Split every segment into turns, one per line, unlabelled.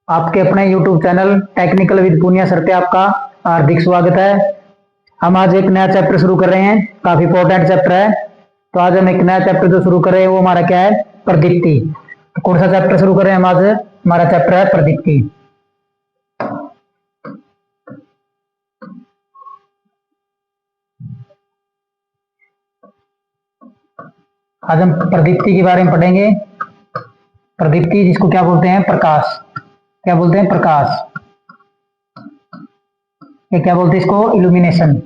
आपके अपने YouTube channel technical with Poonia sir पे आपका हार्दिक स्वागत है। हम आज एक नया चैप्टर शुरू कर रहे हैं, काफी इंपॉर्टेंट चैप्टर है। तो आज हम एक नया चैप्टर जो शुरू कर रहे हैं वो हमारा क्या है, प्रदीप्ति। तो कौन सा चैप्टर शुरू कर रहे हैं हम आज? हमारा चैप्टर है प्रदीप्ति। आज हम प्रदीप्ति के बारे में पढ़ेंगे। प्रदीप्ति जिसको क्या बोलते हैं, प्रकाश। क्या बोलते हैं? प्रकाश। ये क्या बोलते हैं इसको? इल्यूमिनेशन।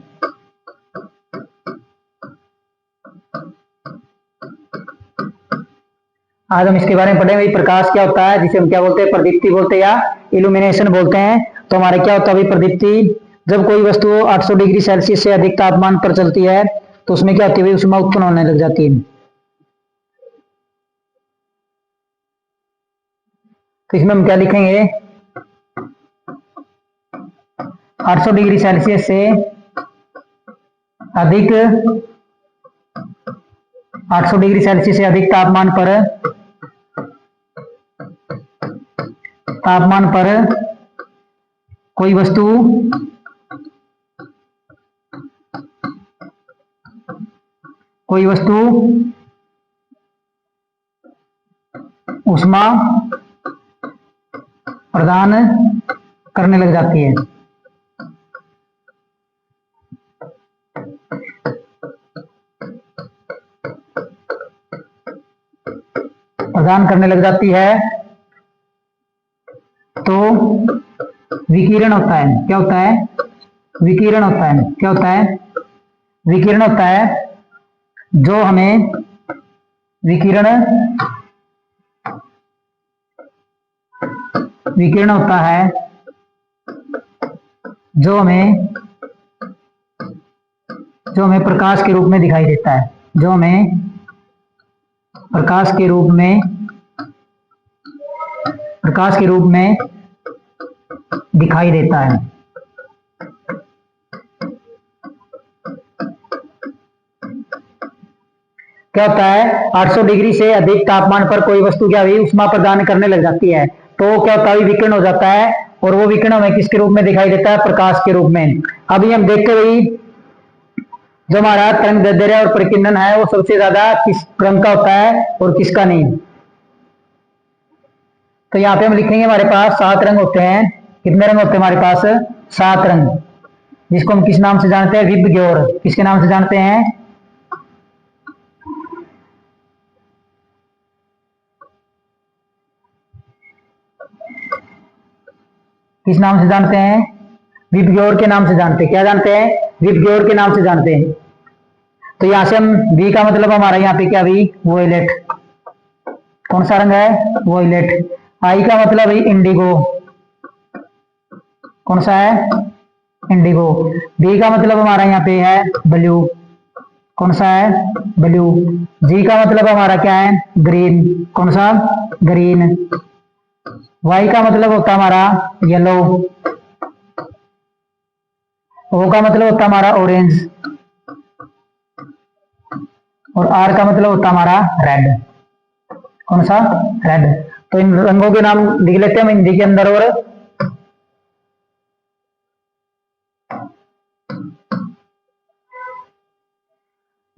आज हम इसके बारे में पढ़ेंगे प्रकाश क्या होता है, जिसे हम क्या बोलते हैं, प्रदीप्ति बोलते हैं या इल्यूमिनेशन बोलते हैं। तो हमारे क्या होता है भाई, प्रदीप्ति जब कोई वस्तु 800 डिग्री सेल्सियस से अधिक तापमान पर चलती है तो उसमें क्या होती है, उसमें उत्पन्न होने लग जाती है। तो इसमें हम क्या लिखेंगे, 800 डिग्री सेल्सियस से अधिक 800 डिग्री सेल्सियस से अधिक तापमान पर कोई वस्तु ऊष्मा प्रदान करने लग जाती है। तो विकिरण होता है। क्या होता है? विकिरण होता है। क्या होता है? विकिरण होता है जो हमें विकिरण होता है जो हमें प्रकाश के रूप में दिखाई देता है। जो हमें प्रकाश के रूप में दिखाई देता है। क्या होता है, 800 डिग्री से अधिक तापमान पर कोई वस्तु क्या हुई, ऊष्मा प्रदान करने लग जाती है तो क्या होता है, विकिरण हो जाता है। और वो विकिरण हमें किसके रूप में दिखाई देता है? प्रकाश के रूप में। अभी हम देखते हुए जो हमारा तरंगदैर्ध्य और परिकीर्णन है वो सबसे ज्यादा किस रंग का होता है और किसका नहीं। तो यहाँ पे हम लिखेंगे हमारे पास 7 रंग होते हैं। कितने रंग होते हैं हमारे पास? 7 रंग, जिसको हम किस नाम से जानते हैं? विबग्योर। किसके नाम से जानते हैं? किस नाम से जानते हैं? विबग्योर के नाम से जानते हैं। क्या जानते हैं? विबग्योर के नाम से जानते हैं। तो यहां से हम वी का मतलब हमारा यहाँ पे क्या, वी वोयलेट। कौन सा रंग है? वोयलेट। आई का मतलब है इंडिगो। कौन सा है? इंडिगो। बी का मतलब हमारा यहाँ पे है ब्लू। कौन सा है? ब्लू। जी का मतलब हमारा क्या है? ग्रीन। कौन सा? ग्रीन। वाई का मतलब होता है हमारा येलो। ओ का मतलब होता है हमारा ऑरेंज। और आर का मतलब होता है हमारा रेड। कौन सा? रेड। तो इन रंगों के नाम लिख लेते हैं हम हिंदी के अंदर। और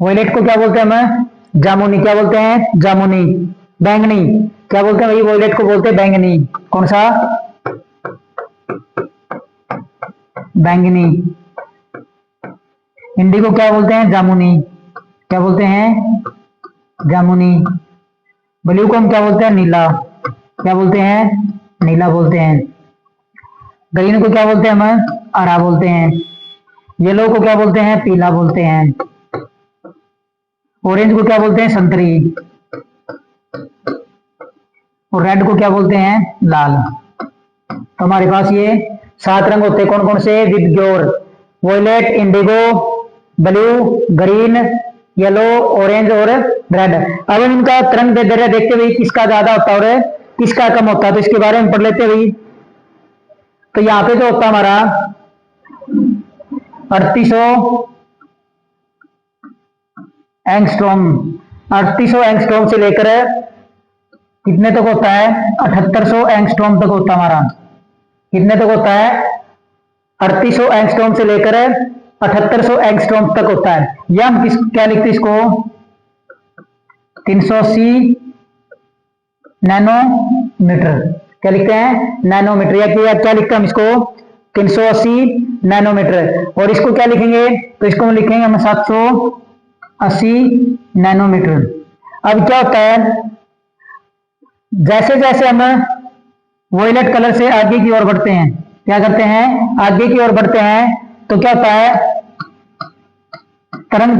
वोयलेट को क्या बोलते हैं हम? जामुनी। क्या बोलते हैं? जामुनी। बैंगनी। क्या बोलते हैं भाई? वोयलेट को बोलते हैं बैंगनी। कौन सा? बैंगनी। इंडिगो क्या बोलते हैं? जामुनी। क्या बोलते हैं? जामुनी। ब्लू को हम क्या बोलते हैं? नीला। क्या बोलते हैं? नीला बोलते हैं। ग्रीन को क्या बोलते हैं हम? हरा बोलते हैं। येलो को क्या बोलते हैं? पीला बोलते हैं। ऑरेंज को क्या बोलते हैं? संतरी। और रेड को क्या बोलते हैं? लाल। तो हमारे पास ये 7 रंग होते हैं। कौन कौन से? VIBGYOR, violet, indigo, blue, green, yellow, orange और रेड। अब हम इनका तरंगदैर्ध्य देखते हुए किसका ज्यादा होता है और किसका कम होता है तो इसके बारे में पढ़ लेते हुए। तो यहाँ पे जो होता है हमारा 3800 एंगस्ट्रॉम, 3800 एंगस्ट्रॉम से लेकर कितने तक होता है? 7800 एंगस्ट्रॉम तक होता है हमारा। कितने तक होता है? 3800 एंगस्ट्रॉम से लेकर 7800 एंगस्ट्रॉम तक होता है। या हम क्या लिखते हैं इसको? 380 नैनोमीटर। क्या लिखते हैं? नैनोमीटर। या क्या लिखते हैं हम इसको? 380 नैनोमीटर। और इसको क्या लिखेंगे? तो इसको हम लिखेंगे हम 780 नैनोमीटर। अब क्या होता है, जैसे जैसे हम वॉयलेट कलर से आगे की ओर बढ़ते हैं, क्या करते हैं? आगे की ओर बढ़ते हैं तो क्या होता है? तरंग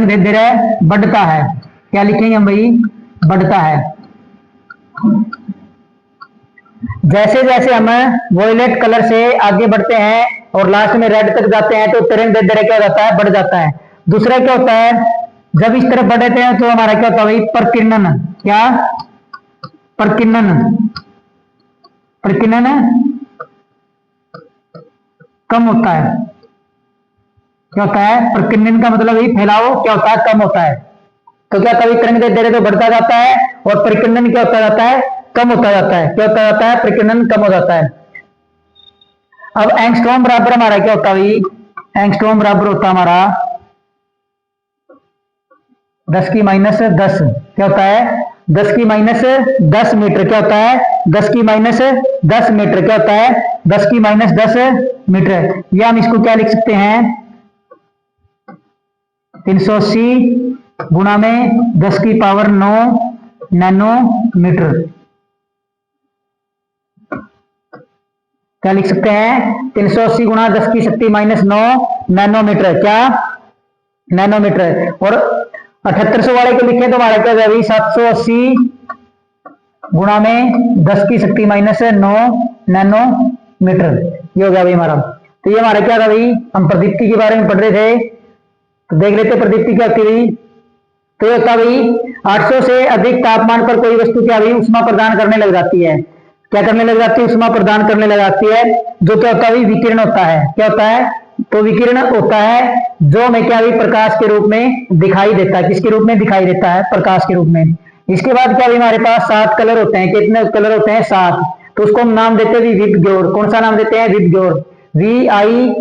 दैर्ध्य बढ़ता है। क्या लिखेंगे हम भाई? बढ़ता है। जैसे जैसे हम वॉयलेट कलर से आगे बढ़ते हैं और लास्ट में रेड तक जाते हैं तो तरंग दैर्ध्य क्या हो जाता है? बढ़ जाता है। दूसरा क्या होता है, जब इस तरफ बढ़ते हैं तो हमारा क्या होता है भाई? प्रकीर्णन। क्या? प्रकीर्णन। प्रकीर्णन कम होता है। क्या होता है? प्रकीर्णन का मतलब ही फैलाव क्या होता है? कम होता है। तो क्या कभी तरंग दैर्ध्य तो बढ़ता जाता है और प्रकीर्णन क्या होता जाता है? कम होता जाता है। क्या होता जाता है? प्रकीर्णन कम हो जाता है। अब एंगस्ट्रॉम बराबर हमारा क्या होता है भाई? एंगस्ट्रॉम बराबर होता है हमारा 10⁻10। क्या होता है? 10⁻10 मीटर। क्या होता है? 10⁻10 मीटर। क्या होता है? 10⁻10 मीटर। या हम इसको क्या लिख सकते हैं? 380 गुणा में 10⁻9 नैनोमीटर। क्या लिख सकते हैं? 380 गुणा 10⁻9 नैनोमीटर। क्या? नैनोमीटर। और 7800 वाले को लिखे तो हमारा क्या हो जाएगा? 780 गुणा में 10⁻9 नैनोमीटर। ये हो गया भाई हमारा। तो ये हमारा क्या था भाई? हम प्रदीप्ति के बारे में पढ़ रहे थे, तो देख लेते प्रदीप्ति क्या होती है। तो ये होता भाई 800 से अधिक तापमान पर कोई वस्तु क्या भाई? ऊष्मा प्रदान करने लग जाती है। क्या करने लग जाती है? ऊष्मा प्रदान करने लग जाती है, जो क्या होता है? विकिरण होता है। क्या होता है? तो विकिरण होता है जो हमें क्या भाई? प्रकाश के रूप में दिखाई देता है। किसके रूप में दिखाई देता है? प्रकाश के रूप में। इसके बाद क्या भाई? हमारे पास 7 कलर होते हैं। कितने कलर होते हैं? 7। तो उसको हम नाम देते हैं विबग्योर। कौन सा नाम देते हैं? विबग्योर। VIBGYOR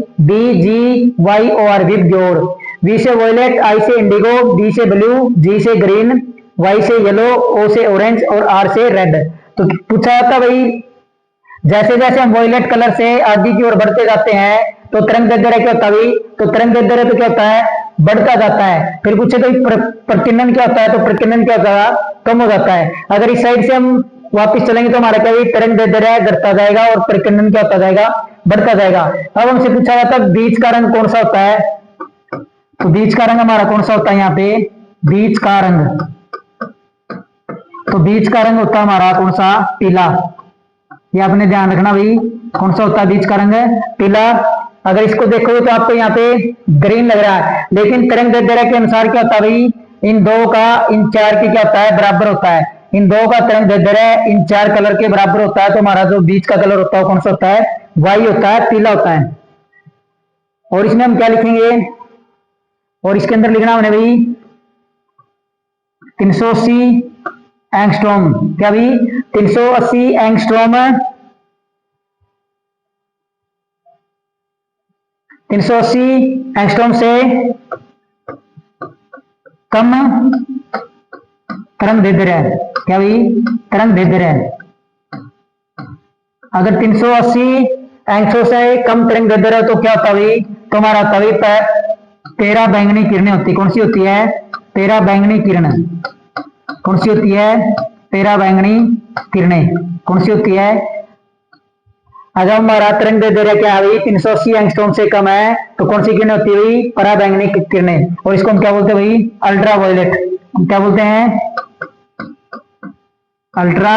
VIBGYOR. वी से वॉयलेट, आई से इंडिगो, बी से ब्लू, जी से ग्रीन, वाई से येलो, ओ से ऑरेंज और आर से रेड। तो पूछा जाता भाई जैसे जैसे हम वॉयलेट कलर से आगे की ओर बढ़ते जाते हैं तो तरंग दैर्ध्य क्या होता है? तो तरंग दैर्ध्य तो क्या होता है? बढ़ता जाता है। फिर पूछे तो प्रकीर्णन क्या होता है? तो प्रकीर्णन क्या होता है? कम हो जाता है। अगर इस साइड से हम वापस चलेंगे तो हमारा क्या तरंग दैर्ध्य घटता जाएगा और प्रकीर्णन क्या होता जाएगा? बढ़ता जाएगा। अब हमसे पूछा जाता है बीच का रंग कौन सा होता है? तो बीच का रंग हमारा कौन सा होता है? यहाँ पे बीच का रंग, तो बीच का रंग होता है हमारा कौन सा? पीला। ये आपने ध्यान रखना भाई, कौन सा होता है बीच का रंग? पीला। अगर इसको देखोगे तो आपको यहाँ पे ग्रीन लग रहा है, लेकिन तरंग दैर्ध्य के अनुसार क्या होता है भाई? इन दो का इन चार की क्या होता है? बराबर होता है। इन दो का तरंग दैर्ध्य इन 4 कलर के बराबर होता है। तो हमारा जो बीच का कलर होता है कौन सा होता है? वाई होता है, पीला होता है। और इसमें हम क्या लिखेंगे? और इसके अंदर लिखना हमने भाई 380 एंगस्ट्रॉम। क्या भाई? 380 एंगस्ट्रॉम। 380 एंगस्ट्रॉम से कम तरंग दैर्ध्य। क्या भाई? तरंग दैर्ध्य। अगर 380 एंगस्ट्रॉम से कम तरंग दैर्ध्य तो क्या होता है भाई? तो हमारा होता है पेरा बैंगनी किरणें होती। कौन सी होती है? पेरा बैंगनी किरण। कौन सी होती है? पेरा बैंगनी किरणें। कौन सी होती है? अगर हमारा तरंग दैर्ध्य क्या है भाई? 380 एंगस्ट्रॉम से कम है तो कौन सी किरणें होती है भाई? परा बैंगनी किरणें। और इसको हम क्या बोलते हैं भाई? Ultra violet. हम क्या बोलते हैं? Ultra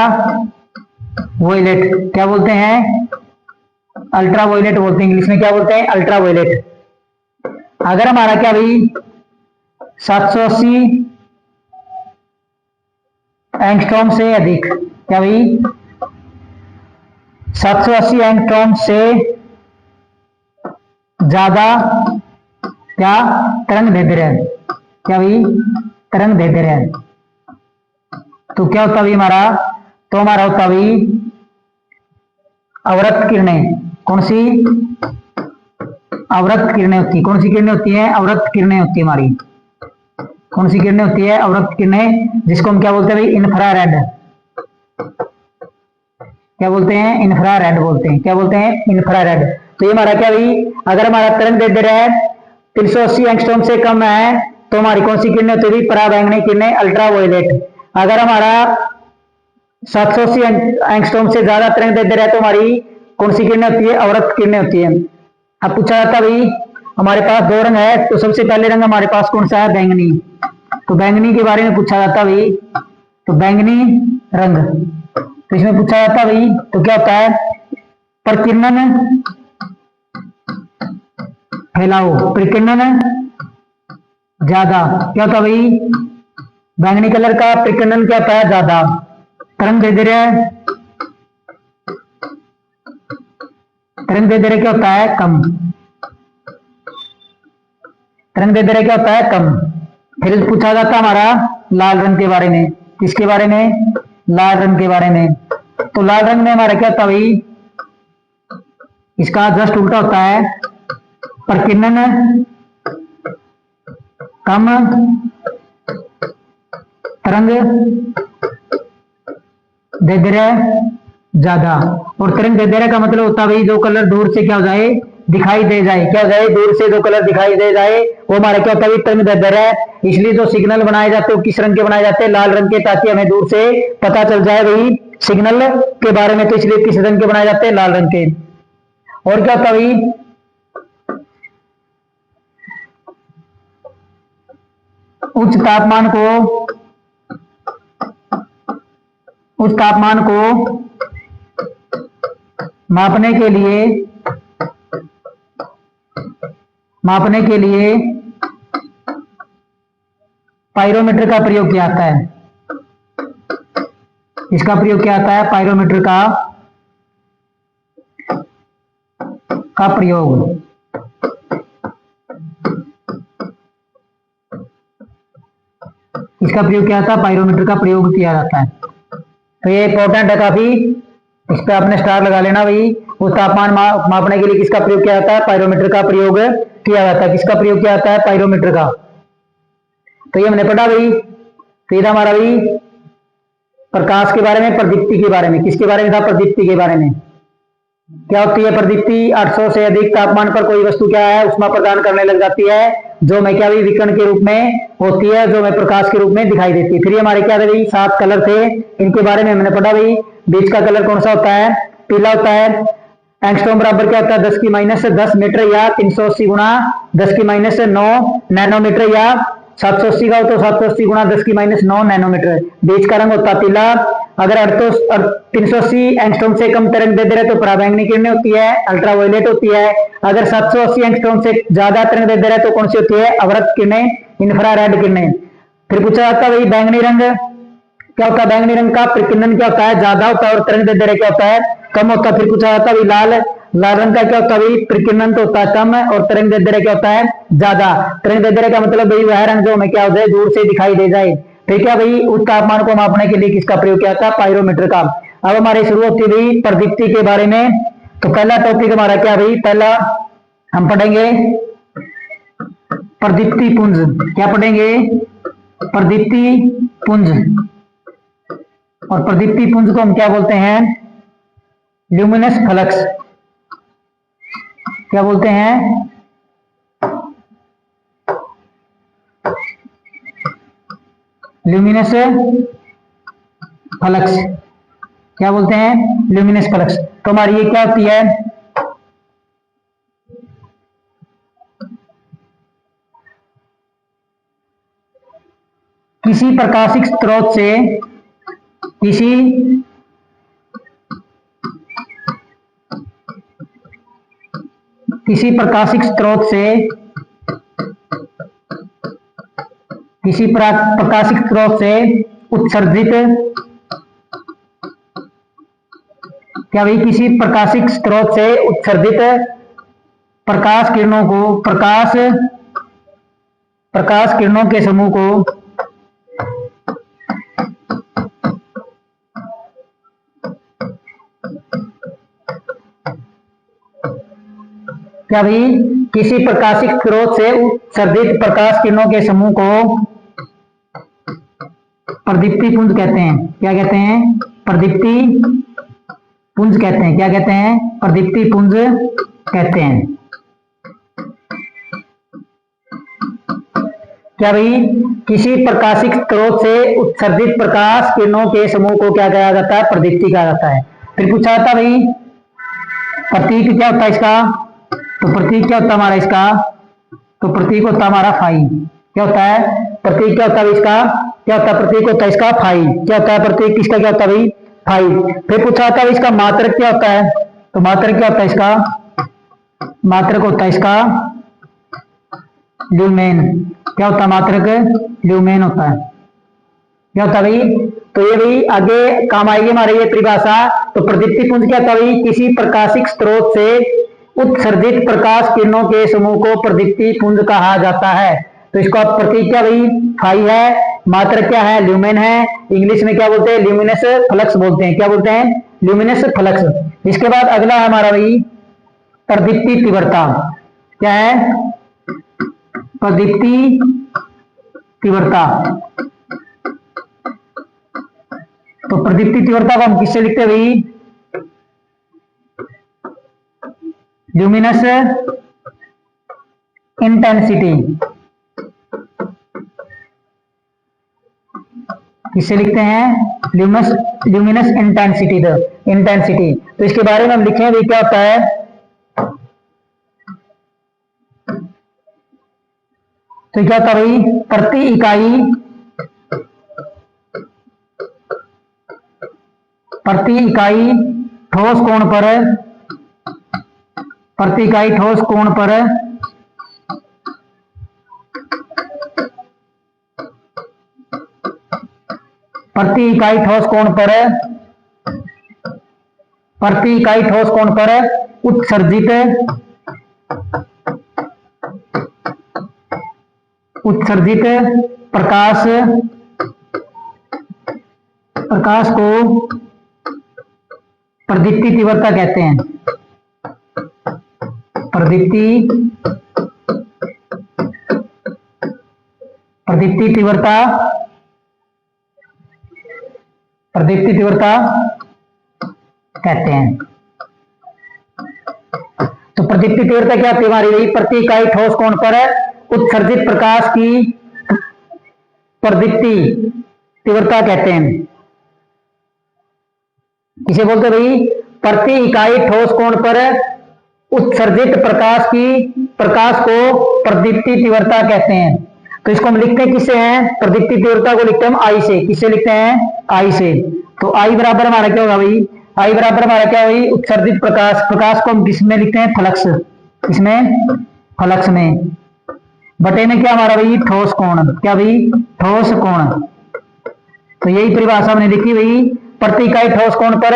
violet. क्या बोलते हैं? अल्ट्रा वायलेट बोलते हैं। इंग्लिश में क्या बोलते हैं? Ultra violet. अगर हमारा क्या भाई 780 एंगस्ट्रॉम से अधिक, क्या भाई 780 एंगस्ट्रॉम से ज्यादा क्या तरंग दैर्ध्य? क्या भाई? तरंग दैर्ध्य। तो क्या होता है हमारा, तो हमारा होता है अवरक्त किरणें। कौन सी अवरक्त किरणें होती है, कौन सी किरणें होती है, अवरक्त किरणें होती है हमारी। कौन सी किरणें होती है, अवरक्त किरणें, जिसको हम क्या बोलते हैं भाई, इंफ्रारेड। क्या बोलते हैं, इंफ्रारेड बोलते हैं। क्या बोलते हैं, इंफ्रारेड। तो ये हमारा क्या भाई, अगर हमारा तरंग दैर्ध्य है 380 एंगस्ट्रॉम से कम है तो हमारी कौन सी किरणें होती है, पराबैंगनी किरणें, अल्ट्रावायलेट। अगर हमारा 780 एंगस्ट्रॉम से ज्यादा तरंग दैर्ध्य है तो हमारी कौन सी किरणें होती है, अवरक्त किरणें होती है। अब पूछा जाता भाई हमारे पास दो रंग है, तो सबसे पहले रंग हमारे पास कौन सा है, बैंगनी। तो बैंगनी के बारे में पूछा जाता भाई, तो बैंगनी रंग, तो इसमें पूछा जाता भाई, तो क्या होता है, प्रकीर्णन फैलाओ, प्रकीर्णन ज्यादा। क्या होता भाई, बैंगनी कलर का प्रकीर्णन क्या होता है, ज्यादा। तरंग दैर्ध्य, तरंग दैर्ध्य क्या होता है, कम। तरंग दैर्ध्य क्या होता है, कम। फिर पूछा जाता हमारा लाल रंग के बारे में। किसके बारे में, लाल रंग के बारे में। तो लाल रंग में हमारा क्या होता है भाई, इसका जस्ट उल्टा होता है, प्रकीर्णन कम, तरंग दैर्ध्य ज्यादा। और तरंग दैर्ध्य का मतलब होता है भाई जो कलर दूर से क्या हो जाए, दिखाई दे जाए। क्या हो जाए, दूर से जो कलर दिखाई दे जाए वो हमारा क्या होता है, तरंग दैर्ध्य है। इसलिए जो सिग्नल बनाए जाते हैं किस रंग के बनाए जाते हैं, लाल रंग के, ताकि हमें दूर से पता चल जाए भाई सिग्नल के बारे में। तो इसलिए किस रंग के बनाए जाते हैं, लाल रंग के। और क्या होता है भाई, उच्च तापमान को मापने के लिए पायरोमीटर का प्रयोग किया जाता है। इसका प्रयोग किया जाता है, पायरोमीटर का प्रयोग। इसका प्रयोग किया जाता है, पायरोमीटर का प्रयोग किया जाता है। तो ये इंपॉर्टेंट है काफी, इस पे आपने स्टार लगा लेना भाई। उस तापमान मापने के लिए किसका प्रयोग किया जाता है, पायरोमीटर का प्रयोग किया जाता है। किसका प्रयोग किया जाता है, पायरोमीटर का। तो ये हमने पढ़ा भाई। फिर हमारा भाई प्रकाश के बारे में, प्रदीप्ति के बारे में। किसके बारे में था, प्रदीप्ति के बारे में। क्या होती है प्रदीप्ति, 800 से अधिक तापमान पर कोई वस्तु क्या है, उष्मा प्रदान करने लग जाती है, जो मैं क्या भी विकिरण के रूप में होती है, जो मैं प्रकाश के रूप में दिखाई देती है। फिर ये हमारे क्या थे भाई, 7 कलर थे, इनके बारे में हमने पढ़ा भाई। बीच का कलर कौन सा होता है, पीला होता है। एंगस्ट्रॉम बराबर क्या होता है, 10 मीटर या 380 गुणा 10 - 9 नैनोमीटर, या 780 का हो तो 780 गुणा 10 - 9 नैनोमीटर। बीच का रंग होता है पीला। अगर 380 एंगस्ट्रॉम से कम तरंग दैर्ध्य है तो पराबैंगनी किरणें होती है, अल्ट्रावायलेट होती है। अगर 780 एंगस्ट्रॉम से ज्यादा तरंग दैर्ध्य है तो कौन सी होती है, अवरक्त किरणें, इंफ्रारेड किरणें। फिर पूछा जाता है भाई बैंगनी रंग क्या होता है, बैंगनी रंग का प्रकीर्णन क्या होता है, ज्यादा होता है, और तरंग दैर्ध्य क्या होता है, कम होता है। फिर पूछा जाता है लाल, लाल रंग का क्या होता है भाई, प्रकीर्णन तो होता है कम और तरंग दैर्ध्य क्या होता है, ज्यादा। तरंग दैर्ध्य का मतलब भाई वह रंग जो हमें क्या हो जाए, दूर से दिखाई दे जाए। ठीक है भाई, उस तापमान को मापने के लिए किसका प्रयोग किया था, पायरोमीटर का। अब हमारी शुरू होती है भाई प्रदीप्ति के बारे में। तो पहला टॉपिक हमारा क्या भाई, पहला हम पढ़ेंगे प्रदीप्ति पुंज। क्या पढ़ेंगे, प्रदीप्ति पुंज। और प्रदीप्ति पुंज को हम क्या बोलते हैं, ल्यूमिनस फ्लक्स। क्या बोलते हैं, ल्यूमिनस फ्लक्स। क्या बोलते हैं, ल्यूमिनस फ्लक्स। तो हमारी ये क्या होती है, किसी प्रकाशिक स्रोत से किसी प्रकाशिक स्रोत से उत्सर्जित, क्या भाई, किसी प्रकाशिक स्रोत से उत्सर्जित प्रकाश किरणों को, प्रकाश किरणों के समूह को क्या भाई, किसी प्रकाशिक स्रोत से उत्सर्जित प्रकाश किरणों के समूह को प्रदीप्ति पुंज कहते हैं। क्या कहते हैं? प्रदीप्ति पुंज कहते हैं। क्या कहते हैं? प्रदीप्ति पुंज कहते हैं। क्या भाई, किसी प्रकाशिक स्रोत से उत्सर्जित प्रकाश किरणों के समूह को क्या कहा जाता है? प्रदीप्ति कहा जाता है। फिर पूछा जाता भाई प्रतीक क्या होता है इसका? तो प्रतीक क्या होता है हमारा इसका? तो प्रतीक होता है हमारा फाई। क्या होता है? प्रतीक क्या होता है इसका? क्या होता है? प्रतीक होता है इसका फाई। क्या होता है प्रतीक? किसका क्या होता है भाई? फाई। फिर पूछा जाता है इसका मात्रक क्या होता है? तो मात्रक क्या होता है इसका? मात्रक होता है इसका ल्यूमेन। क्या होता है मात्रक? ल्यूमेन होता है। क्या होता है भाई? तो ये भाई आगे काम आएगी हमारे ये परिभाषा। तो प्रदीप्ति पुंज क्या होता है भाई? किसी प्रकाशिक स्रोत से उत्सर्जित प्रकाश किरणों के समूह को प्रदीप्ति पुंज कहा जाता है। तो इसका प्रतीक क्या भाई? फाई है। मात्रक क्या है? ल्यूमेन है। इंग्लिश में क्या बोलते हैं? ल्यूमिनस फ्लक्स बोलते हैं। क्या बोलते हैं? Luminous flux. इसके बाद अगला है हमारा भाई प्रदीप्ति तीव्रता। क्या है? प्रदीप्ति तीव्रता। तो प्रदीप्ति तीव्रता को हम किससे लिखते हैं भाई? Luminous intensity. किससे लिखते हैं? Luminous intensity. इंटेंसिटी। तो इसके बारे में हम लिखें भाई क्या होता है? तो क्या होता है भाई? प्रति इकाई ठोस कोण पर, प्रति इकाई ठोस कोण पर उत्सर्जित प्रकाश को प्रदीप्ति तीव्रता कहते हैं। प्रदीप्ति तीव्रता कहते हैं। तो प्रदीप्ति तीव्रता क्या होती है हमारी भाई? प्रति इकाई ठोस कोण पर उत्सर्जित प्रकाश की प्रदीप्ति तीव्रता कहते हैं। किसे बोलते भाई? प्रति इकाई ठोस कोण पर उत्सर्जित प्रकाश को प्रदीप्ति तीव्रता कहते हैं। तो इसको हम लिखते हैं किससे हैं? प्रदीप्ति तीव्रता को लिखते हैं हम आई से। किससे लिखते हैं? आई से। तो आई बराबर हमारा क्या होगा भाई? आई बराबर हमारा क्या भाई? उत्सर्जित प्रकाश को हम किसमें लिखते हैं? फ्लक्स। इसमें फ्लक्स में। बटे में क्या हमारा भाई? ठोस कोण। क्या भाई? ठोस कोण। तो यही परिभाषा हमने लिखी भाई। प्रति इकाई ठोस कोण पर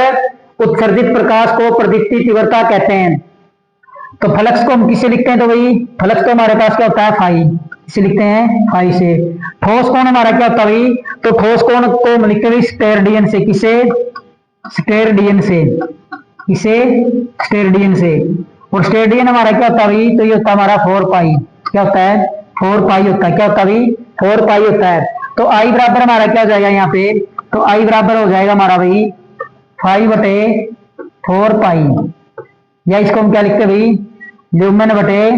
उत्सर्जित प्रकाश को प्रदीप्ति तीव्रता कहते हैं। तो फ्लक्स को हम किससे लिखते हैं? तो भाई फ्लक्स तो हमारे पास क्या होता है? फाई। इसे लिखते हैं फाई से। ठोस कोण हमारा क्या होता है भाई? तो ठोस कोण को हम लिखते हैं स्टेरेडियन से। किसे? स्टेरेडियन से। किसे? स्टेरेडियन से। और स्टेरेडियन हमारा क्या होता है भाई? तो ये होता है हमारा 4 पाई। क्या होता है? 4 पाई होता है। क्या होता है भाई? 4 पाई होता है। तो आई बराबर हमारा क्या हो जाएगा यहाँ पे? तो आई बराबर हो जाएगा हमारा भाई 5 बटे 4 पाई। या इसको हम क्या लिखते हैं भाई? ल्यूमेन बटे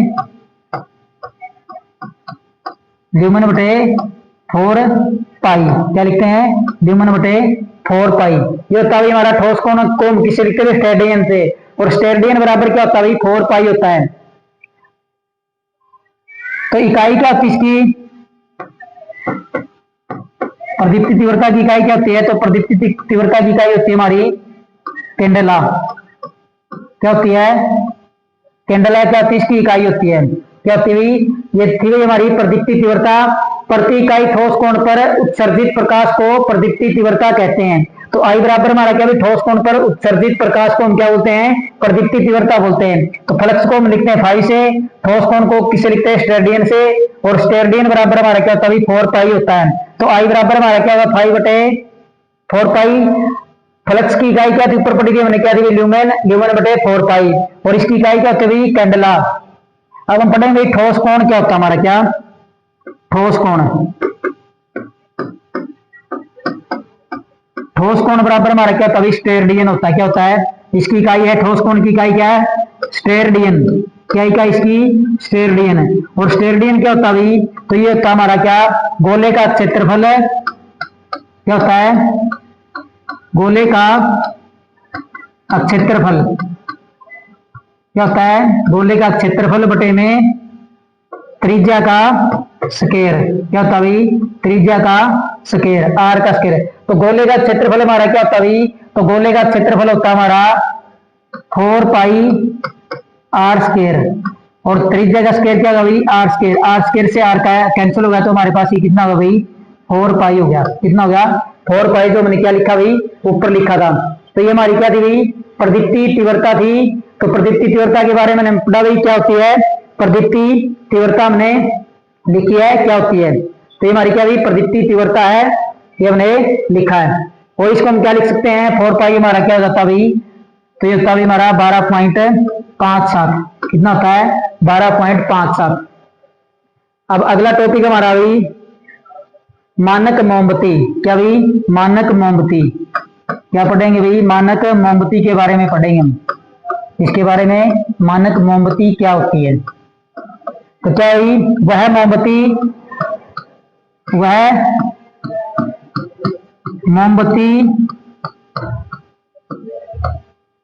4 पाई। क्या लिखते हैं? ल्यूमेन बटे 4 पाई। ये होता है हमारा ठोस कोण को हम किससे लिखते हैं? स्टेरेडियन से। और स्टेरेडियन बराबर क्या होता है भाई? 4 पाई होता है। तो इकाई क्या होती है इसकी? प्रदीप्ति तीव्रता की इकाई क्या होती है? तो प्रदीप्ति तीव्रता की इकाई होती है हमारी कैंडेला। क्या होती है? कैंडेला क्या होती है? इसकी इकाई होती है। क्या होती है? ये थी हमारी प्रदीप्ति तीव्रता। प्रति इकाई ठोस कोण पर उत्सर्जित प्रकाश को प्रदीप्ति तीव्रता कहते हैं। तो आई बराबर हमारा क्या भी? ठोस कोण पर उत्सर्जित प्रकाश को हम क्या बोलते हैं? प्रदीप्ति तीव्रता बोलते हैं। तो फ्लक्स को हम लिखते हैं फाई से। ठोस कोण को किससे लिखते हैं? स्टेरेडियन से। और स्टेरेडियन बराबर हमारा क्या होता है? 4 पाई होता है। तो आई बराबर हमारा क्या होगा? 5 बटे 4 पाई। फ्लक्स की इकाई क्या थी? ऊपर पड़ी थी हमने क्या थी? ल्यूमेन बटे 4 पाई। और इसकी इकाई क्या होती है? कैंडेला। अब हम पढ़ेंगे भाई ठोस कोण क्या होता है हमारा, क्या ठोस कोण। ठोस कोण बराबर हमारा क्या होता है, स्टेरेडियन होता है। क्या होता है, इसकी इकाई है ठोस कोण की इकाई क्या है, स्टेरेडियन। क्या इकाई इसकी, स्टेरेडियन। और स्टेरेडियन क्या होता है भाई, तो ये होता है हमारा क्या, गोले का क्षेत्रफल है। क्या होता है, गोले का क्षेत्रफल। क्या होता है, गोले का क्षेत्रफल बटे में त्रिज्या का स्केयर। क्या होता है भाई, त्रिज्या का स्केयर, आर का स्केयर। तो गोले का क्षेत्रफल हमारा क्या होता है भाई, तो गोले का क्षेत्रफल होता है हमारा 4 पाई आर स्केयर। और त्रिज्या का स्केयर क्या होगा भाई, आर स्केयर। आर स्केयर से आर का कैंसिल हो गया तो हमारे पास ये कितना होगा भाई, 4 पाई हो गया। कितना हो गया, 4 पाई, जो मैंने क्या लिखा भाई, ऊपर लिखा था। तो ये हमारी क्या थी भाई, प्रदीप्ति तीव्रता थी। तो प्रदीप्ति तीव्रता के बारे में हमने पढ़ा भाई, क्या होती है प्रदीप्ति तीव्रता, हमने लिखी है क्या होती है। तो ये हमारी क्या भाई, प्रदीप्ति तीव्रता है, ये हमने लिखा है। और इसको हम क्या लिख सकते हैं, 4 पाई हमारा क्या हो जाता भाई, तो ये होता है हमारा 12.57। कितना होता है, 12.57। अब अगला टॉपिक हमारा भाई मानक मोमबत्ती। क्या भाई, मानक मोमबत्ती। क्या पढ़ेंगे भाई, मानक मोमबत्ती के बारे में पढ़ेंगे हम। इसके बारे में, मानक मोमबत्ती क्या होती है। तो क्या भाई, वह मोमबत्ती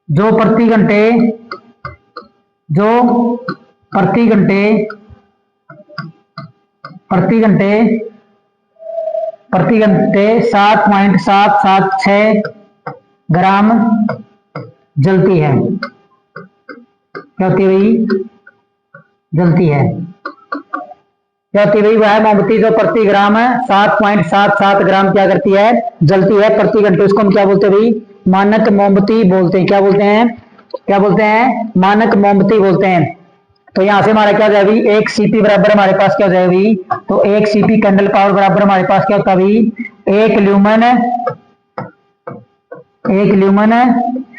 जो प्रति घंटे 7.776 ग्राम जलती है। क्या होती है भाई, जलती है। क्या होती है भाई, वह मोमबत्ती जो प्रति ग्राम 7.77 ग्राम क्या करती है, जलती है प्रति घंटे। उसको हम क्या बोलते हैं भाई, मानक मोमबत्ती बोलते हैं। क्या बोलते हैं, क्या बोलते हैं, मानक मोमबत्ती बोलते हैं। तो यहां से हमारा क्या हो जाएगा भाई, 1 सीपी बराबर हमारे पास क्या हो जाएगा भाई, तो 1 सीपी कैंडल पावर बराबर हमारे पास क्या होता है भाई, 1 ल्यूमन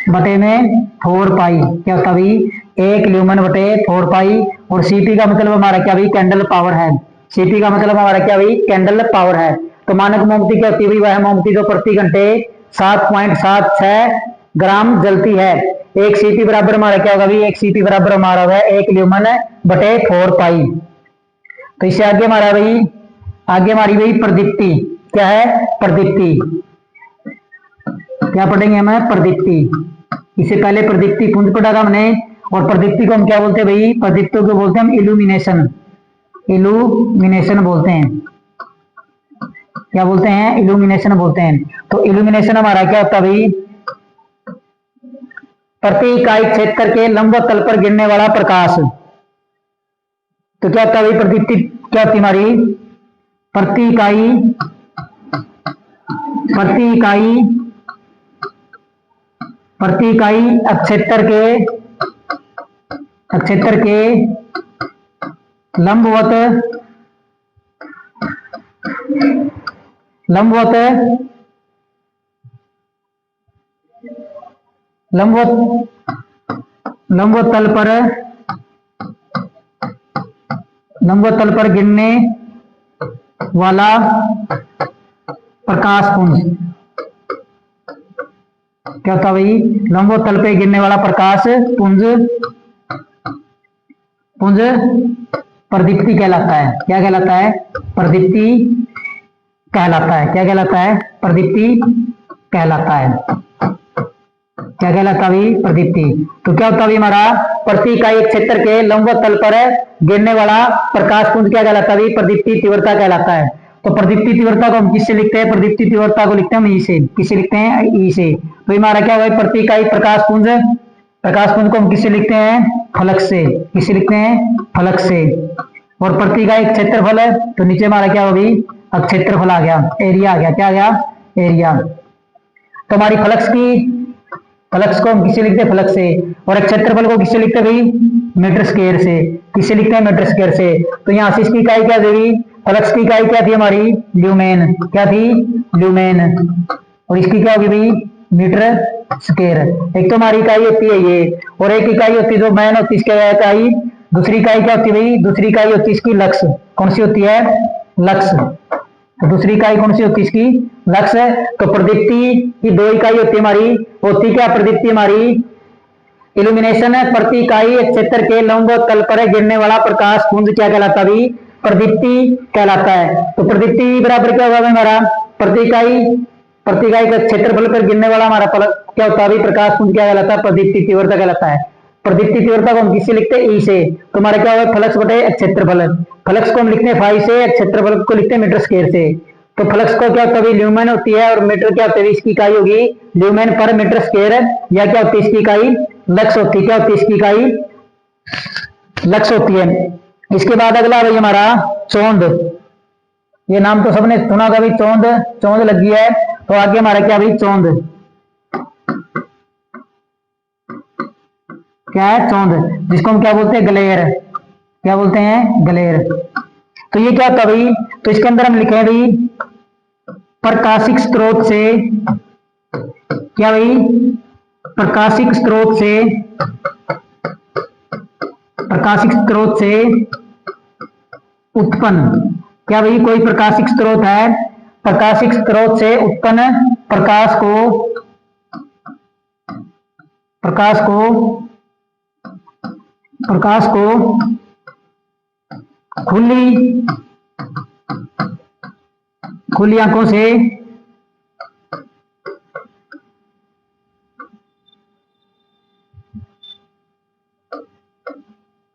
बटे में 4 पाई। क्या होता है भाई, 1 ल्यूमन बटे 4 पाई। और सीपी का मतलब हमारा क्या भाई, कैंडल पावर है। सीपी का मतलब हमारा क्या भाई, कैंडल पावर है। तो मानक मोमबत्ती क्या होती है भाई, वह मोमबत्ती जो प्रति घंटे 7.76 ग्राम जलती है। 1 सीपी बराबर हमारा क्या होगा भाई, 1 सीपी बराबर हमारा होगा 1 ल्यूमन बटे 4 पाई। तो इससे आगे हमारा भाई, आगे हमारी भाई प्रदीप्ति। क्या है, प्रदीप्ति। क्या पढ़ेंगे हम, प्रदीप्ति। इससे पहले प्रदीप्ति पुंज पढ़ा था हमने। और प्रदीप्ति को हम क्या बोलते हैं भाई, प्रदीप्ति को बोलते हैं हम इल्यूमिनेशन। इल्यूमिनेशन बोलते हैं। क्या बोलते हैं, इल्यूमिनेशन बोलते हैं। तो इल्यूमिनेशन हमारा क्या होता है भाई, प्रति इकाई क्षेत्र के लंबवत तल पर गिरने वाला प्रकाश। तो क्या होता है भाई, प्रदीप्ति क्या होती है हमारी, प्रति इकाई क्षेत्र के लंबवत तल पर गिरने वाला प्रकाश पुंज। क्या होता है भाई, लंबवत तल पे गिरने वाला प्रकाश पुंज प्रदीप्ति कहलाता है। क्या कहलाता है, प्रदीप्ति कहलाता है। क्या कहलाता है, प्रदीप्ति कहलाता है। क्या कहलाता है, प्रदीप्ति। तो क्या होता है हमारा, प्रति इकाई क्षेत्र के लंबवत तल पर गिरने वाला प्रकाश पुंज क्या कहलाता है, प्रदीप्ति तीव्रता कहलाता है। तो प्रदीप्ति तीव्रता को हम किससे लिखते हैं, प्रदीप्ति तीव्रता को लिखते हैं हम ई से। किससे लिखते हैं, ई से। तो हमारा क्या होगा, प्रति इकाई प्रकाश पुंज को हम किससे लिखते हैं, फलक से। किससे लिखते हैं, फलक से। और प्रति इकाई क्षेत्रफल है, तो नीचे हमारा क्या होगी, अब क्षेत्रफल आ गया, एरिया आ गया। क्या आ गया, एरिया। तो हमारी फ्लक्स को हम किससे लिखते हैं, फ्लक्स से। और क्षेत्रफल को किससे लिखते हैं भाई, मीटर स्क्वायर से। किससे लिखते हैं, मीटर स्क्वायर से। तो यहाँ से इसकी इकाई क्या देगी, फ्लक्स की इकाई क्या थी हमारी, ल्यूमेन। क्या थी, ल्यूमेन। और इसकी क्या होगी भाई, मीटर स्क्वायर। एक तो हमारी इकाई होती है ये, और एक इकाई होती है जो मैन होती है, इसकी इकाई दूसरी इकाई क्या होती है भाई? दूसरी इकाई होती है इसकी लक्स। कौन सी होती है? लक्स। तो दूसरी इकाई कौन सी होती है इसकी? लक्स। तो प्रदीप्ति की दो इकाई होती है हमारी, होती क्या प्रदीप्ति हमारी? इल्यूमिनेशन। प्रति इकाई एक क्षेत्र के लंबवत पर गिरने वाला प्रकाश पुंज क्या कहलाता है? प्रदीप्ति कहलाता है। तो प्रदीप्ति बराबर क्या होगा हमारा? प्रति इकाई का क्षेत्रफल पर गिरने वाला हमारा क्या होता है? प्रकाश पुंज क्या कहलाता है? प्रदीप्ति तीव्रता कहलाता है। प्रदीप्ति तीव्रता को हम किससे लिखते हैं? ई से। तो हमारा क्या होगा? फ्लक्स बटे क्षेत्रफल। फ्लक्स को हम लिखते हैं फाई से, क्षेत्रफल को लिखते हैं मीटर स्क्वायर से। तो फ्लक्स को क्या होता है? ल्यूमेन होती है, और मीटर क्या होता है? इसकी इकाई होगी ल्यूमेन पर मीटर स्क्वायर, या क्या होती है इसकी इकाई? लक्स होती है। क्या होती है इसकी इकाई? लक्स होती है। इसके बाद अगला भाई हमारा चौंध। ये नाम तो सबने सुना होगा भाई, चौंध। चौंध लगी है, तो आगे हमारा क्या भाई? चौंध। क्या है? चौंध, जिसको हम क्या बोलते हैं? ग्लेयर। क्या बोलते हैं? ग्लेयर। तो ये क्या होता भाई? तो इसके अंदर हम लिखे भाई प्रकाशिक स्रोत से, क्या भाई? प्रकाशिक स्रोत से, प्रकाशिक स्रोत से उत्पन्न, क्या भाई? कोई प्रकाशिक स्रोत है, प्रकाशिक स्रोत से उत्पन्न प्रकाश को खुली आंखों से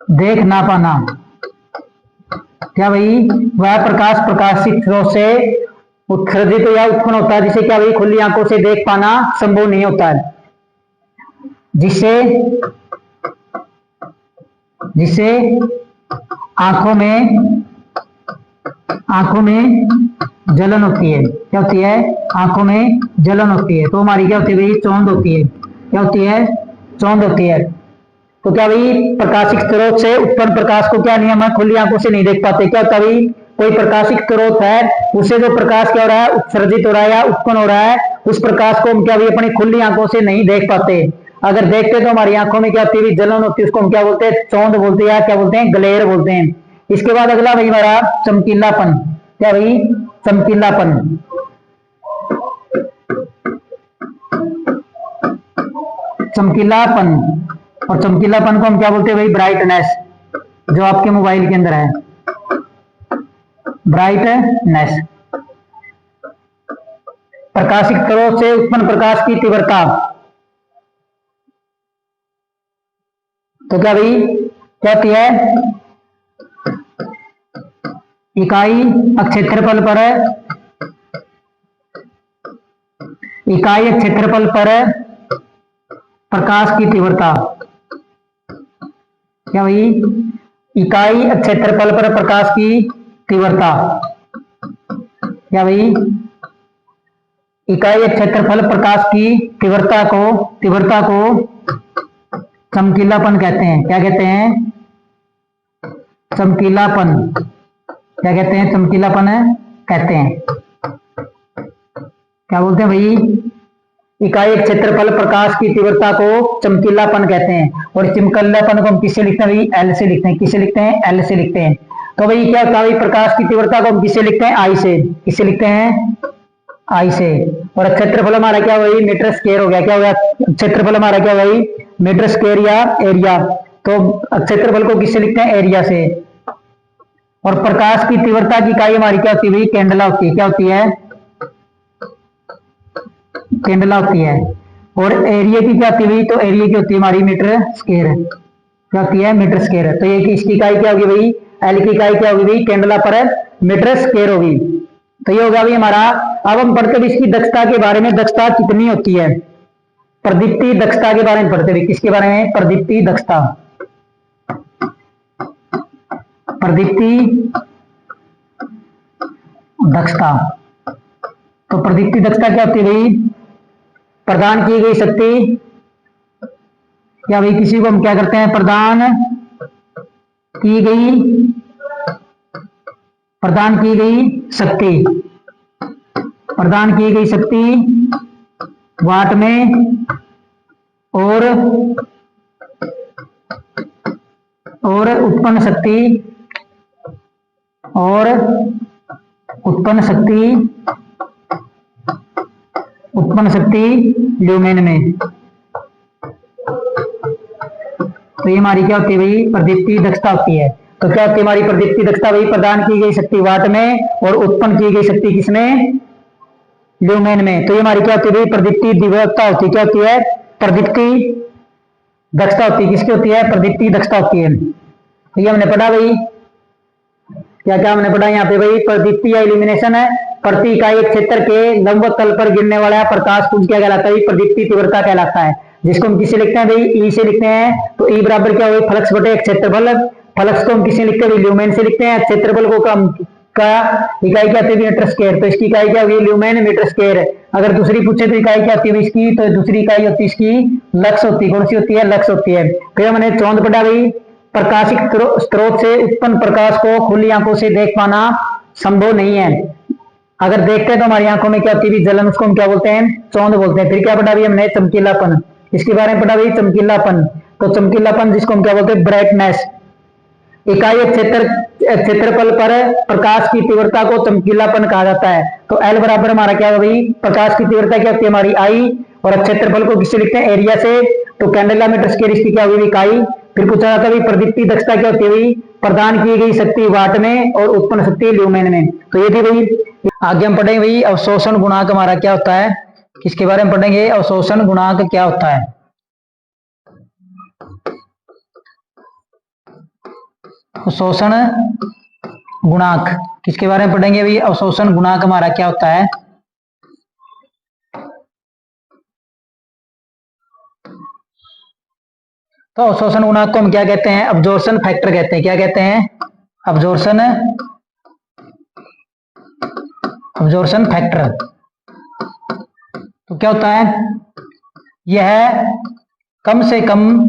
देख ना पाना, क्या भाई? वह प्रकाश प्रकाशित स्रोत से उत्सर्जित या उत्पन्न होता है, जिसे क्या भाई? खुली आंखों से देख पाना संभव नहीं होता है। जिससे आंखों में जलन होती है। क्या होती है? आंखों में जलन होती है। तो हमारी क्या होती है भाई? चौंध होती है। क्या होती है? चौंध होती है। तो क्या भाई? प्रकाशिक स्रोत से उत्पन्न प्रकाश को क्या नहीं हम खुली आंखों से नहीं देख पाते। क्या होता भाई? कोई प्रकाशिक स्रोत है, उससे जो प्रकाश क्या हो रहा है? उत्सर्जित हो रहा है या उत्पन्न हो रहा है, उस प्रकाश को हम क्या भाई? अपनी खुली आंखों से नहीं देख पाते। अगर देखते तो हमारी आंखों में क्या होती है? जलन होती है। उसको हम क्या बोलते हैं? चौंध बोलते हैं, या क्या बोलते हैं? ग्लेयर बोलते हैं। इसके बाद अगला भाई हमारा चमकीलापन। क्या भाई? चमकीलापन। चमकीलापन, और चमकीलापन को हम क्या बोलते हैं भाई? ब्राइटनेस। जो आपके मोबाइल के अंदर है, ब्राइटनेस। प्रकाशिक स्रोत से उत्पन्न प्रकाश की तीव्रता। तो क्या भाई? क्या होती है? इकाई क्षेत्रफल पर प्रकाश की तीव्रता। क्या भाई? इकाई क्षेत्रफल पर प्रकाश की तीव्रता। क्या भाई? इकाई क्षेत्रफल प्रकाश की तीव्रता को चमकीलापन कहते हैं। क्या कहते हैं? चमकीलापन। क्या कहते हैं? चमकीलापन कहते हैं। क्या बोलते हैं भाई? इकाई क्षेत्रफल प्रकाश की तीव्रता को चमकीलापन कहते हैं। और चमकीलापन को हम किससे लिखते हैं भाई? एल से लिखते हैं। किससे लिखते हैं? एल से लिखते हैं। तो भाई क्या होता है भाई? प्रकाश की तीव्रता को हम किससे लिखते हैं? आई से। किससे लिखते हैं? आई से। और क्षेत्रफल हमारा क्या भाई? मीटर स्क्वायर हो गया। क्या हो गया? क्षेत्रफल हमारा क्या भाई? मीटर स्क्वायर या एरिया। तो क्षेत्रफल को किससे लिखते हैं? एरिया से। और प्रकाश की तीव्रता की इकाई हमारी क्या होती है भाई? कैंडला होती है। क्या होती है? कैंडला होती है। और एरिया की क्या होती है भाई? तो एरिया की होती है हमारी मीटर स्क्वायर। क्या होती है? Metre square. तो ये इसकी इकाई क्या होगी भाई? एल की इकाई क्या होगी भाई? कैंडला पर मीटर स्क्वायर होगी। तो ये होगा भाई हमारा। अब हम पढ़ते हैं इसकी दक्षता के बारे में। दक्षता कितनी होती है? प्रदीप्ति दक्षता के बारे में पढ़ते हैं। किसके बारे में? प्रदीप्ति दक्षता। प्रदीप्ति दक्षता। तो प्रदीप्ति दक्षता क्या होती है भाई? प्रदान की गई शक्ति। क्या भाई? किसी को हम क्या करते हैं? प्रदान की गई शक्ति। प्रदान की गई शक्ति वाट में और और उत्पन्न शक्ति ल्यूमेन में। तो ये हमारी क्या होती है भाई, प्रदीप्ति दक्षता होती है। तो क्या होती है हमारी प्रदीप्ति दक्षता भाई, प्रदान की गई शक्ति वाट में और उत्पन्न की गई शक्ति किसमें, ल्यूमेन में। तो ये हमारी क्या होती है भाई, प्रदीप्ति दिव्यता होती है। क्या होती है, प्रदीप्ति दक्षता होती है। किसकी होती है, प्रदीप्ति दक्षता होती है। तो ये हमने पढ़ा भाई, क्या क्या हमने पढ़ा यहाँ पे भाई, प्रदीप्ति या इल्यूमिनेशन है, प्रति इकाई एक क्षेत्र के लंबवत तल पर गिरने वाला प्रकाश पुंज क्या कहलाता है, प्रदीप्ति तीव्रता कहलाता है। जिसको हम किसे लिखते हैं भाई, ई से लिखते हैं। तो ई बराबर क्या हुई, फ्लक्स बटे क्षेत्रफल। फ्लक्स को हम किसे लिखते हैं, ल्यूमेन से लिखते हैं। क्षेत्रफल को कम का इकाई क्या होती है, मीटर स्क्वायर। तो इसकी इकाई क्या हुई, ल्यूमेन मीटर स्क्वायर। अगर दूसरी पूछे तो इकाई क्या होती है इसकी, तो दूसरी इकाई होती है इसकी लक्स होती है। कौन सी होती है, लक्स होती है। फिर हमने चौंध पढ़ा भाई, प्रकाशिक स्रोत से उत्पन्न प्रकाश को खुली आंखों से देख पाना संभव नहीं है। अगर देखते हैं तो हमारी आंखों में क्या होती है जलन, उसको हम क्या बोलते हैं, चौंध बोलते हैं। फिर क्या पढ़ा भी हमने, चमकीलापन। इसके बारे में पढ़ा भी, चमकीलापन। तो चमकीलापन जिसको हम क्या बोलते हैं, ब्राइटनेस। इकाई क्षेत्रफल पर प्रकाश की तीव्रता को चमकीलापन कहा जाता है। तो एल बराबर हमारा क्या होगा भाई, प्रकाश की तीव्रता क्या होती है हमारी आई, और क्षेत्रफल को किससे लिखते हैं, एरिया से। तो कैंडेला मीटर स्क्वायर इसकी क्या हुई, इकाई। फिर पूछा जाता है प्रदीप्ति दक्षता क्या होती है, प्रदान की गई शक्ति वाट में और उत्पन्न शक्ति ल्यूमेन में। तो ये थी भाई। आगे हम पढ़ेंगे भाई अवशोषण गुणांक हमारा क्या होता है, किसके बारे में पढ़ेंगे, अवशोषण गुणांक क्या होता है। अवशोषण गुणांक किसके बारे में पढ़ेंगे भाई, अवशोषण गुणांक हमारा क्या होता है। तो अवशोषण गुणांक को हम क्या कहते हैं, अब्जॉर्प्शन फैक्टर कहते हैं। क्या कहते हैं, अब्जॉर्प्शन फैक्टर। तो क्या होता है, यह कम से कम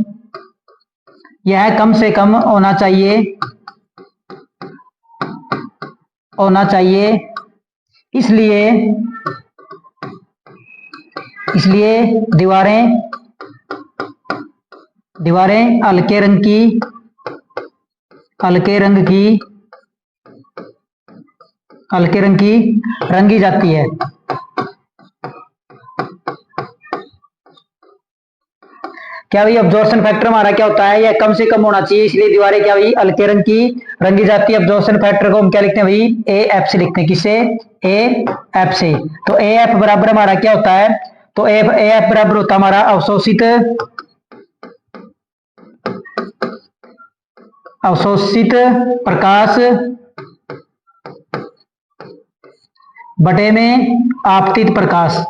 होना चाहिए। इसलिए दीवारें हल्के रंग की रंगी जाती है। क्या भाई, अब्जॉर्प्शन फैक्टर हमारा क्या होता है, यह कम से कम होना चाहिए, इसलिए दीवारें क्या भाई, हल्के रंग की रंगी जाती है। अब्जॉर्प्शन फैक्टर को हम क्या लिखते हैं भाई, ए एफ से लिखते हैं। किससे, ए एफ से। तो ए एफ बराबर हमारा क्या होता है, तो ए एफ बराबर होता है हमारा अवशोषित प्रकाश बटे में आपतित प्रकाश।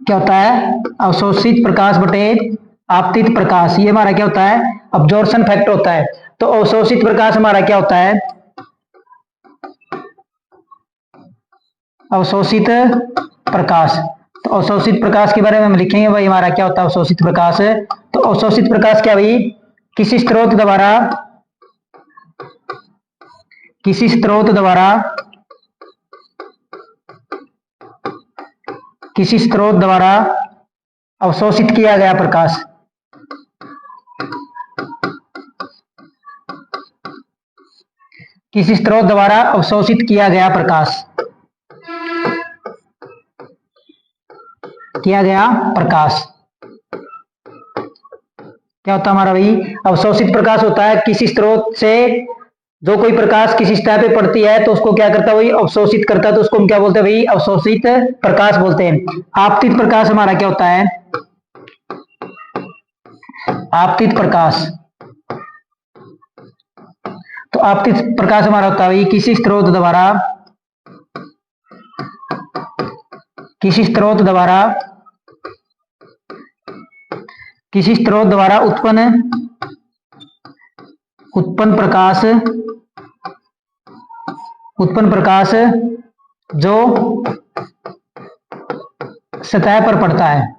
क्या होता है, अवशोषित प्रकाश बटे आपतित प्रकाश। ये हमारा क्या होता है, अब्जॉर्प्शन फैक्टर होता है। तो अवशोषित प्रकाश हमारा क्या होता है, अवशोषित प्रकाश। तो अवशोषित प्रकाश के बारे में हम लिखेंगे भाई, हमारा क्या होता है अवशोषित प्रकाश। तो अवशोषित प्रकाश क्या भाई, किसी स्रोत द्वारा अवशोषित किया गया प्रकाश। किसी स्रोत द्वारा अवशोषित किया गया प्रकाश। क्या होता है हमारा भाई, अवशोषित प्रकाश होता है किसी स्रोत से जो कोई प्रकाश किसी सतह पे पड़ती है तो उसको क्या करता है भाई, अवशोषित करता है। तो उसको हम क्या बोलते हैं भाई, अवशोषित प्रकाश बोलते हैं। आपतित प्रकाश हमारा क्या होता है, आपतित प्रकाश। तो आपतित प्रकाश हमारा होता है भाई किसी स्रोत द्वारा उत्पन्न प्रकाश जो सतह पर पड़ता है।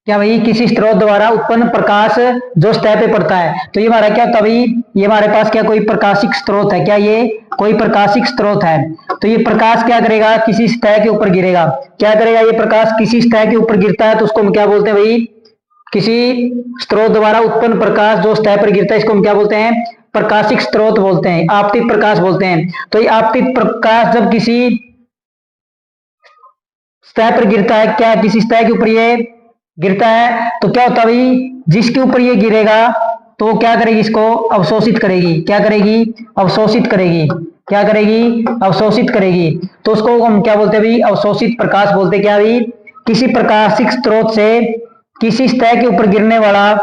क्या भाई, किसी स्रोत द्वारा उत्पन्न प्रकाश जो सतह पे पड़ता है। तो ये हमारा क्या होता है भाई, ये हमारे पास क्या कोई प्रकाशिक स्रोत है, क्या ये कोई प्रकाशिक स्रोत है। तो ये प्रकाश क्या करेगा, किसी सतह के ऊपर गिरेगा। क्या करेगा, ये प्रकाश किसी सतह के ऊपर गिरता है तो उसको हम क्या बोलते हैं भाई, किसी स्रोत द्वारा उत्पन्न प्रकाश जो सतह पर गिरता है इसको हम क्या बोलते हैं, प्रकाशिक स्रोत बोलते हैं, आपतित प्रकाश बोलते हैं। तो ये आपतित प्रकाश जब किसी सतह पर गिरता है, क्या किसी सतह के ऊपर ये गिरता है, तो क्या होता है भाई, जिसके ऊपर ये गिरेगा तो वो क्या करेगी, इसको अवशोषित करेगी। क्या करेगी, अवशोषित करेगी। क्या करेगी, अवशोषित करेगी। तो उसको हम क्या बोलते हैं भाई, अवशोषित प्रकाश बोलते हैं। क्या भाई, किसी प्रकाशिक स्रोत से किसी सतह के ऊपर गिरने वाला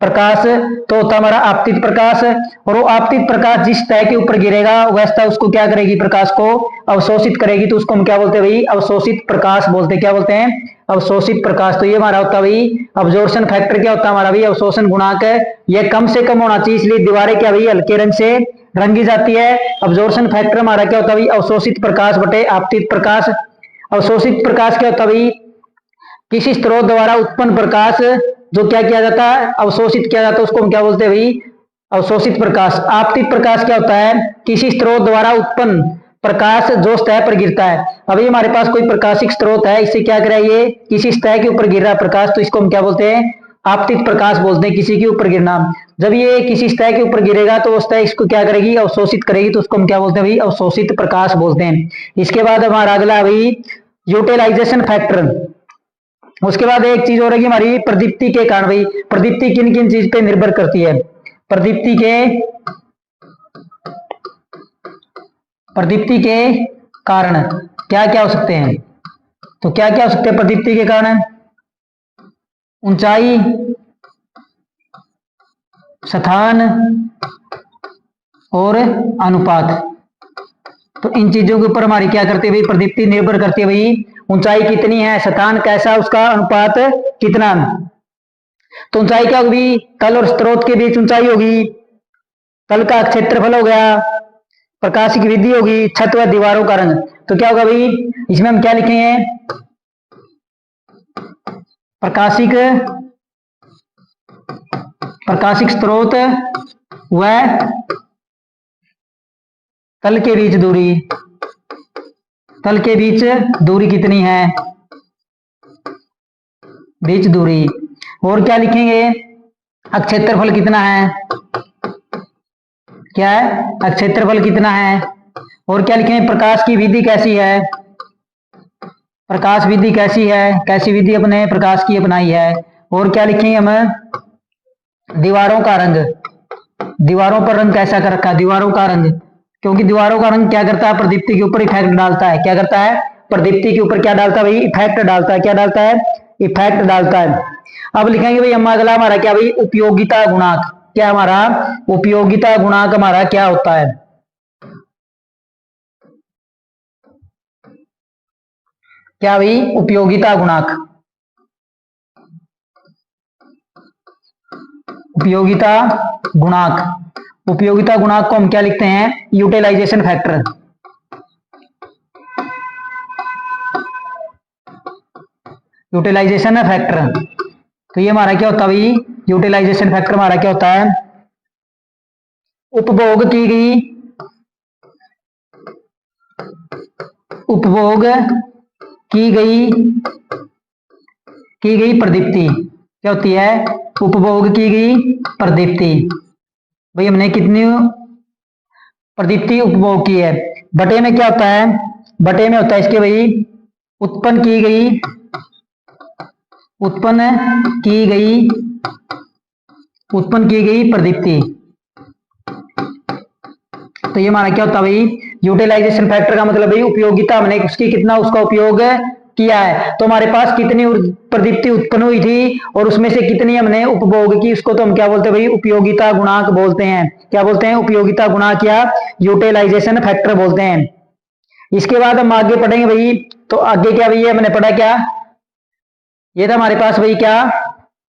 प्रकाश तो होता हमारा आपतित प्रकाश, और वो आपतित प्रकाश जिस सतह के ऊपर गिरेगा वह सतह उसको क्या करेगी, प्रकाश को अवशोषित करेगी। तो उसको हम क्या बोलते हैं भाई, अवशोषित प्रकाश बोलते हैं। क्या बोलते हैं, अवशोषित प्रकाश। तो ये हमारा होता है भाई अब्जॉर्प्शन फैक्टर। क्या होता है हमारा भाई, अवशोषण गुणांक है, यह कम से कम होना चाहिए, इसलिए दीवारें क्या भाई हल्के रंग से रंगी जाती है। अब्जॉर्प्शन फैक्टर हमारा क्या होता है भाई, अवशोषित प्रकाश बटे आपतित प्रकाश। अवशोषित प्रकाश क्या होता है भाई, किसी स्रोत द्वारा उत्पन्न प्रकाश जो क्या किया जाता है, अवशोषित किया जाता है, उसको हम क्या बोलते हैं भाई, अवशोषित प्रकाश। आपतित प्रकाश क्या होता है, किसी स्रोत द्वारा उत्पन्न प्रकाश जो सतह पर गिरता है। अभी हमारे पास कोई प्रकाशिक स्रोत है, इससे क्या करे, ये किसी सतह के ऊपर गिर रहा प्रकाश, तो इसको हम क्या बोलते हैं, आपतित प्रकाश बोलते हैं, किसी के ऊपर गिरना। जब ये किसी सतह के ऊपर गिरेगा तो वो सतह इसको क्या करेगी, अवशोषित करेगी, तो उसको हम क्या बोलते हैं भाई, अवशोषित प्रकाश बोलते हैं। इसके बाद हमारा अगला भाई यूटिलाइजेशन फैक्टर। उसके बाद एक चीज हो रही है हमारी प्रदीप्ति के कारण। भाई प्रदीप्ति किन किन चीज पे निर्भर करती है, प्रदीप्ति के कारण क्या क्या हो सकते हैं। तो क्या क्या हो सकते हैं प्रदीप्ति के कारण, ऊंचाई, स्थान और अनुपात। तो इन चीजों के ऊपर हमारी क्या करती है भाई, प्रदीप्ति निर्भर करती है। भाई ऊंचाई कितनी है, स्थान कैसा, उसका अनुपात कितना। तो ऊंचाई क्या होगी, तल और स्रोत के बीच ऊंचाई होगी, तल का क्षेत्रफल हो गया, प्रकाश की विधि होगी, छत व दीवारों का रंग। तो क्या होगा भाई, इसमें हम क्या लिखेंगे, प्रकाशिक स्रोत व तल के बीच दूरी, तल के बीच दूरी कितनी है, बीच दूरी। और क्या लिखेंगे, क्षेत्रफल कितना है, क्या है, क्षेत्रफल कितना है। और क्या लिखेंगे, प्रकाश की विधि कैसी है, प्रकाश विधि कैसी है, कैसी विधि अपने प्रकाश की अपनाई है। और क्या लिखेंगे हम, दीवारों का रंग, दीवारों पर रंग कैसा कर रखा है, दीवारों का रंग, क्योंकि दीवारों का रंग क्या करता है, प्रदीप्ति के ऊपर इफेक्ट डालता है। क्या करता है, प्रदीप्ति के ऊपर क्या डालता है भाई, इफेक्ट डालता है। क्या डालता है, इफेक्ट डालता है। अब लिखेंगे भाई हम अगला हमारा क्या भाई, उपयोगिता गुणांक। क्या हमारा उपयोगिता गुणांक हमारा क्या होता है, क्या भाई उपयोगिता गुणांक, उपयोगिता गुणांक, उपयोगिता गुणांक को हम क्या लिखते हैं, यूटिलाइजेशन फैक्टर। यूटिलाइजेशन फैक्टर, तो ये हमारा क्या होता है भाई, यूटिलाइजेशन फैक्टर हमारा क्या होता है, उपभोग की गई प्रदीप्ति। क्या होती है, उपभोग की गई प्रदीप्ति। भाई हमने कितनी प्रदीप्ति उपभोग की है, बटे में क्या होता है, बटे में होता है इसके भाई उत्पन्न की गई प्रदीप्ति। तो ये हमारा क्या होता है भाई, यूटिलाइजेशन फैक्टर का मतलब भाई उपयोगिता, हमने उसकी कितना उसका उपयोग किया है। तो हमारे पास कितनी प्रदीप्ति उत्पन्न हुई थी और उसमें से कितनी हमने उपभोग की, उसको तो हम क्या बोलते हैं भाई, उपयोगिता गुणांक बोलते हैं। क्या बोलते हैं, उपयोगिता गुणांक या यूटिलाइजेशन फैक्टर बोलते हैं। इसके बाद हम आगे पढ़ेंगे भाई, तो आगे क्या भाई हमने पढ़ा, क्या ये था हमारे पास भाई, क्या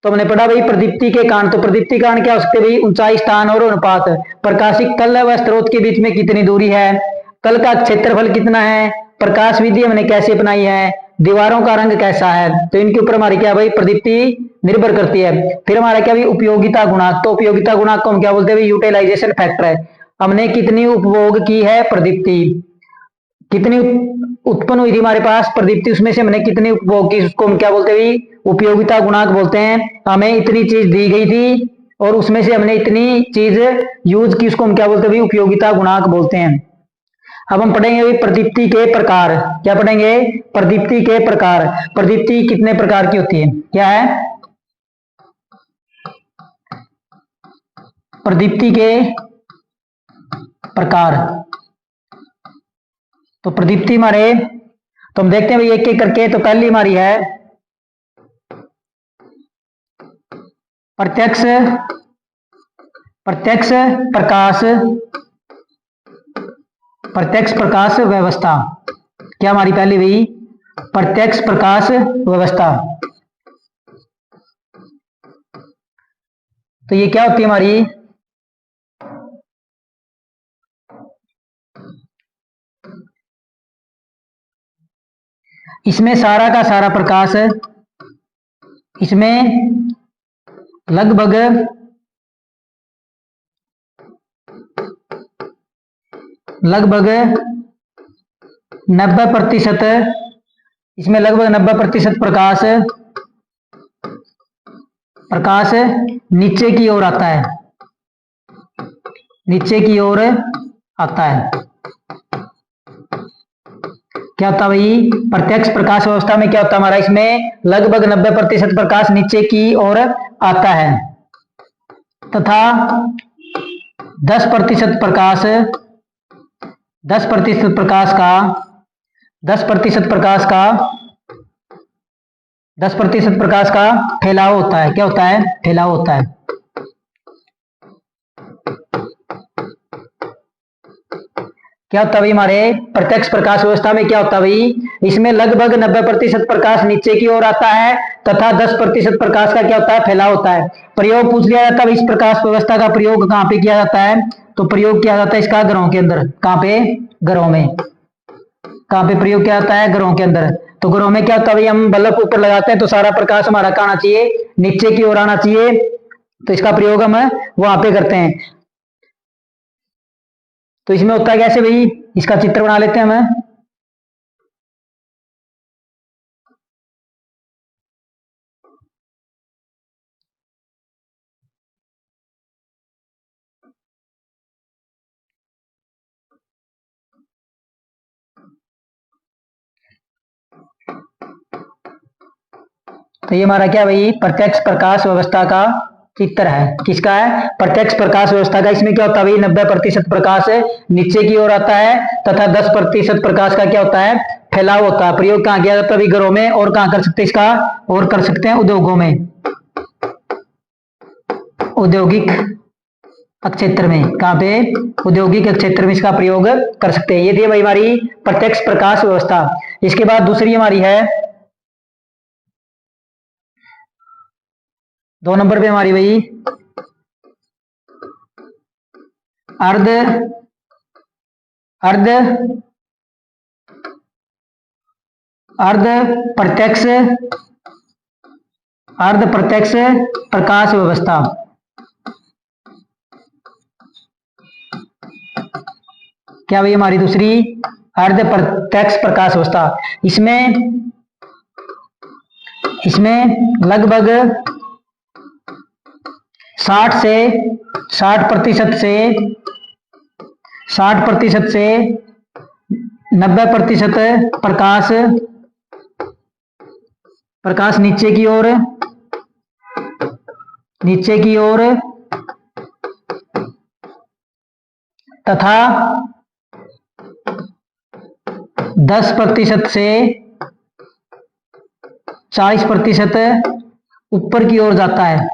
तो हमने पढ़ा भाई प्रदीप्ति के कारण। तो प्रदीप्ति कारण क्या हो सकते हैं भाई, ऊंचाई, स्थान और अनुपात। प्रकाशिक तल व स्रोत के बीच में कितनी दूरी है, तल का क्षेत्रफल कितना है, प्रकाश विधि हमने कैसे अपनाई है, दीवारों का रंग कैसा है, तो इनके ऊपर हमारी क्या भाई प्रदीप्ति निर्भर करती है। फिर हमारा क्या भाई उपयोगिता गुणांक, तो उपयोगिता गुणांक को हम क्या बोलते हैं भाई यूटिलाइजेशन फैक्टर है। हमने कितनी उपभोग की है प्रदीप्ति, कितनी उत्पन्न हुई थी हमारे पास प्रदीप्ति, उसमें से हमने कितनी उपभोग की, उसको हम क्या बोलते हैं भाई उपयोगिता गुणांक बोलते हैं। हमें इतनी चीज दी गई थी और उसमें से हमने इतनी चीज यूज की, उसको हम क्या बोलते हैं भाई उपयोगिता गुणांक बोलते हैं। अब हम पढ़ेंगे भाई प्रदीप्ति के प्रकार, क्या पढ़ेंगे प्रदीप्ति के प्रकार। प्रदीप्ति कितने प्रकार की होती है, क्या है प्रदीप्ति के प्रकार। तो प्रदीप्ति हमारे, तो हम देखते हैं भाई एक एक करके। तो पहली हमारी है प्रत्यक्ष प्रत्यक्ष प्रकाश, प्रत्यक्ष प्रकाश व्यवस्था। क्या हमारी पहली भाई प्रत्यक्ष प्रकाश व्यवस्था। तो ये क्या होती है हमारी, इसमें सारा का सारा प्रकाश, इसमें लगभग 90%, इसमें लगभग 90% प्रकाश नीचे की ओर आता है, नीचे की ओर आता है। क्या होता है भाई प्रत्यक्ष प्रकाश व्यवस्था में क्या होता है हमारा, इसमें लगभग 90% प्रकाश नीचे की ओर आता है तथा 10% प्रकाश, 10% प्रकाश का 10% प्रकाश का 10% प्रकाश का फैलाव होता है। क्या होता है, फैलाव होता है। क्या होता है भाई हमारे प्रत्यक्ष प्रकाश व्यवस्था में क्या होता है भाई, इसमें लगभग 90% प्रकाश नीचे की ओर आता है तथा 10% प्रकाश का क्या होता है फैलाव होता है। प्रयोग पूछ लिया जाता है इस प्रकाश व्यवस्था का प्रयोग कहां पे किया जाता है, तो प्रयोग किया जाता है इसका घरों के अंदर। कहां पे, घरों में। कहां पे प्रयोग किया जाता है, घरों के अंदर। तो घरों में क्या होता है भाई, हम बल्ब ऊपर लगाते हैं तो सारा प्रकाश हमारा कहां आना चाहिए, नीचे की ओर आना चाहिए, तो इसका प्रयोग हम वहां पे करते हैं। तो इसमें होता है कैसे भाई, इसका चित्र बना लेते हैं हम। तो ये हमारा क्या भाई प्रत्यक्ष प्रकाश व्यवस्था का चित्र है। किसका है, प्रत्यक्ष प्रकाश व्यवस्था का। इसमें क्या होता है भाई 90% प्रकाश नीचे की ओर आता है तथा 10% प्रकाश का क्या होता है फैलाव होता है। प्रयोग कहां किया जाता है, घरों में, और कहां कर सकते हैं इसका, और कर सकते हैं उद्योगों में, औद्योगिक क्षेत्र में। कहां पे, औद्योगिक क्षेत्र में इसका प्रयोग कर सकते हैं। ये थी भाई हमारी प्रत्यक्ष प्रकाश व्यवस्था। इसके बाद दूसरी हमारी है 2 नंबर पे हमारी भाई अर्ध अर्ध अर्ध प्रत्यक्ष प्रकाश व्यवस्था। क्या भाई हमारी दूसरी अर्ध प्रत्यक्ष प्रकाश व्यवस्था। इसमें लगभग 60% से 90% प्रकाश नीचे की ओर तथा 10% से 40% ऊपर की ओर जाता है,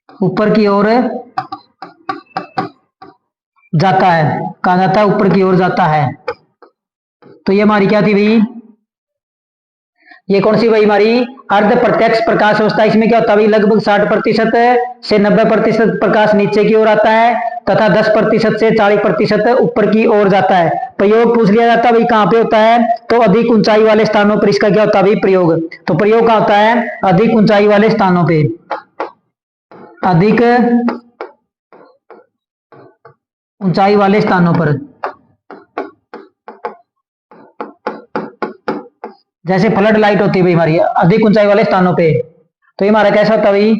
ऊपर की ओर जाता है। कहां जाता है, ऊपर की ओर जाता है। तो ये हमारी क्या थी भाई, ये कौन सी भाई हमारी अर्ध प्रत्यक्ष प्रकाश व्यवस्था। इसमें क्या होता है भाई लगभग 60% से 90% प्रकाश नीचे की ओर आता है तथा 10% से 40% ऊपर की ओर जाता है। प्रयोग पूछ लिया जाता है भाई कहाँ पे होता है, तो अधिक ऊंचाई वाले स्थानों पर इसका क्या होता है भाई प्रयोग। तो प्रयोग क्या होता है, अधिक ऊंचाई वाले स्थानों पे, अधिक ऊंचाई वाले स्थानों पर। जैसे फ्लड लाइट होती है भाई हमारी अधिक ऊंचाई वाले स्थानों पे, तो ये हमारा कैसा होता है भाई,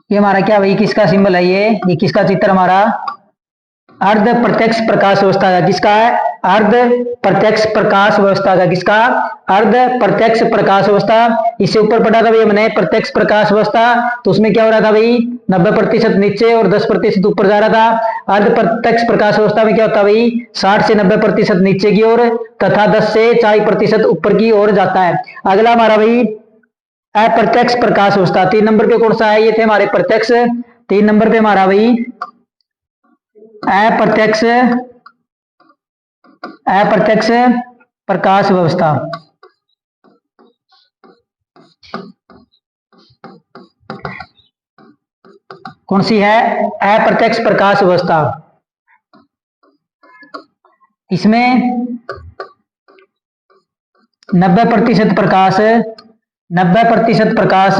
ये हमारा क्या भाई किसका सिंबल है, ये किसका चित्र हमारा, अर्ध प्रत्यक्ष प्रकाश व्यवस्था का, किसका है, अर्ध प्रत्यक्ष प्रकाश व्यवस्था का, किसका, अर्ध प्रत्यक्ष प्रकाश व्यवस्था। इससे ऊपर पढ़ा था भाई हमने प्रत्यक्ष प्रकाश व्यवस्था, तो उसमें क्या हो रहा था भाई 90% नीचे और 10% ऊपर जा रहा था। अर्ध प्रत्यक्ष प्रकाश व्यवस्था में क्या होता है भाई 60 से 90% नीचे की ओर तथा 10 से 40% ऊपर की ओर जाता है। अगला हमारा भाई अप्रत्यक्ष प्रकाश व्यवस्था, 3 नंबर पे कौन सा है, ये थे हमारे प्रत्यक्ष, 3 नंबर पे हमारा भाई अप्रत्यक्ष अप्रत्यक्ष प्रकाश व्यवस्था। कौन सी है, अप्रत्यक्ष प्रकाश व्यवस्था। इसमें 90% प्रकाश 90% प्रकाश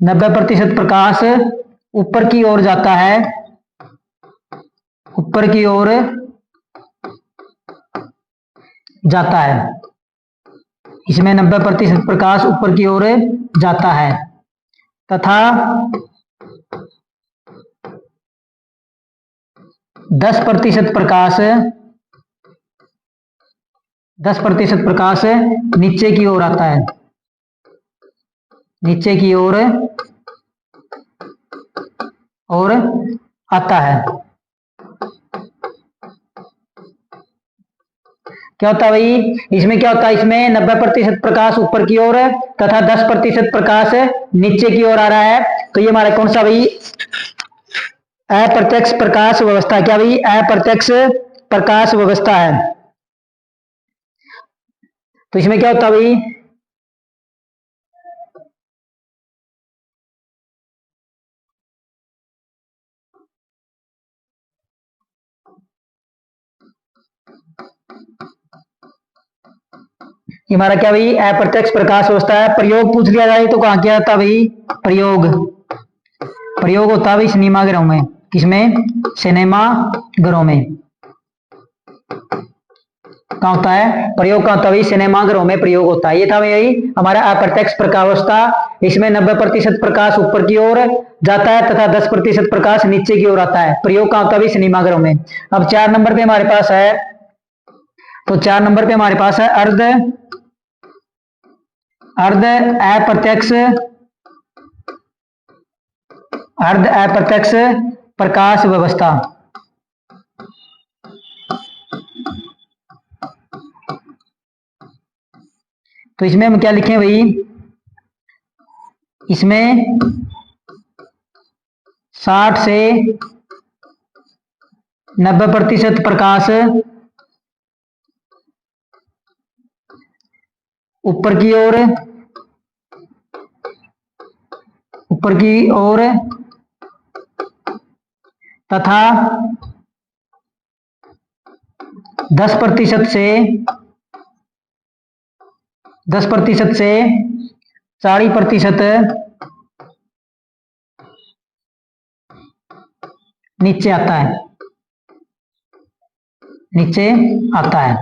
90% प्रकाश ऊपर की ओर जाता है, ऊपर की ओर जाता है। इसमें 90% प्रकाश ऊपर की ओर जाता है तथा 10% प्रकाश 10% प्रकाश नीचे की ओर आता है, नीचे की ओर और आता है। क्या होता है भाई, इसमें क्या होता है, इसमें 90% प्रकाश ऊपर की ओर तथा 10% प्रकाश नीचे की ओर आ रहा है। तो ये हमारा कौन सा भाई अप्रत्यक्ष प्रकाश व्यवस्था, क्या भाई अप्रत्यक्ष प्रकाश व्यवस्था है। तो इसमें क्या होता है भाई, हमारा क्या भाई अप्रत्यक्ष प्रकाश व्यवस्था है। प्रयोग पूछ लिया जाए तो कहां क्या आता भाई, प्रयोग प्रयोग होता है भाई सिनेमा घरों में, किसमें, सिनेमा घरों में। कहाँ होता है प्रयोग, कहाँ होता है भाई सिनेमा घरों में प्रयोग होता है। ये था भाई हमारा अप्रत्यक्ष प्रकाश व्यवस्था। इसमें 90% प्रकाश ऊपर की ओर जाता है तथा 10% प्रकाश नीचे की ओर आता है। प्रयोग कहाँ होता है भाई सिनेमा घरों में। अब 4 नंबर पे हमारे पास है, तो 4 नंबर पे हमारे पास है अर्ध अर्ध अप्रत्यक्ष अर्ध अप्रत्यक्ष प्रकाश व्यवस्था। तो इसमें हम क्या लिखें भाई, इसमें 60 से 90% प्रकाश ऊपर की ओर तथा 10% से 40% नीचे आता है, नीचे आता है।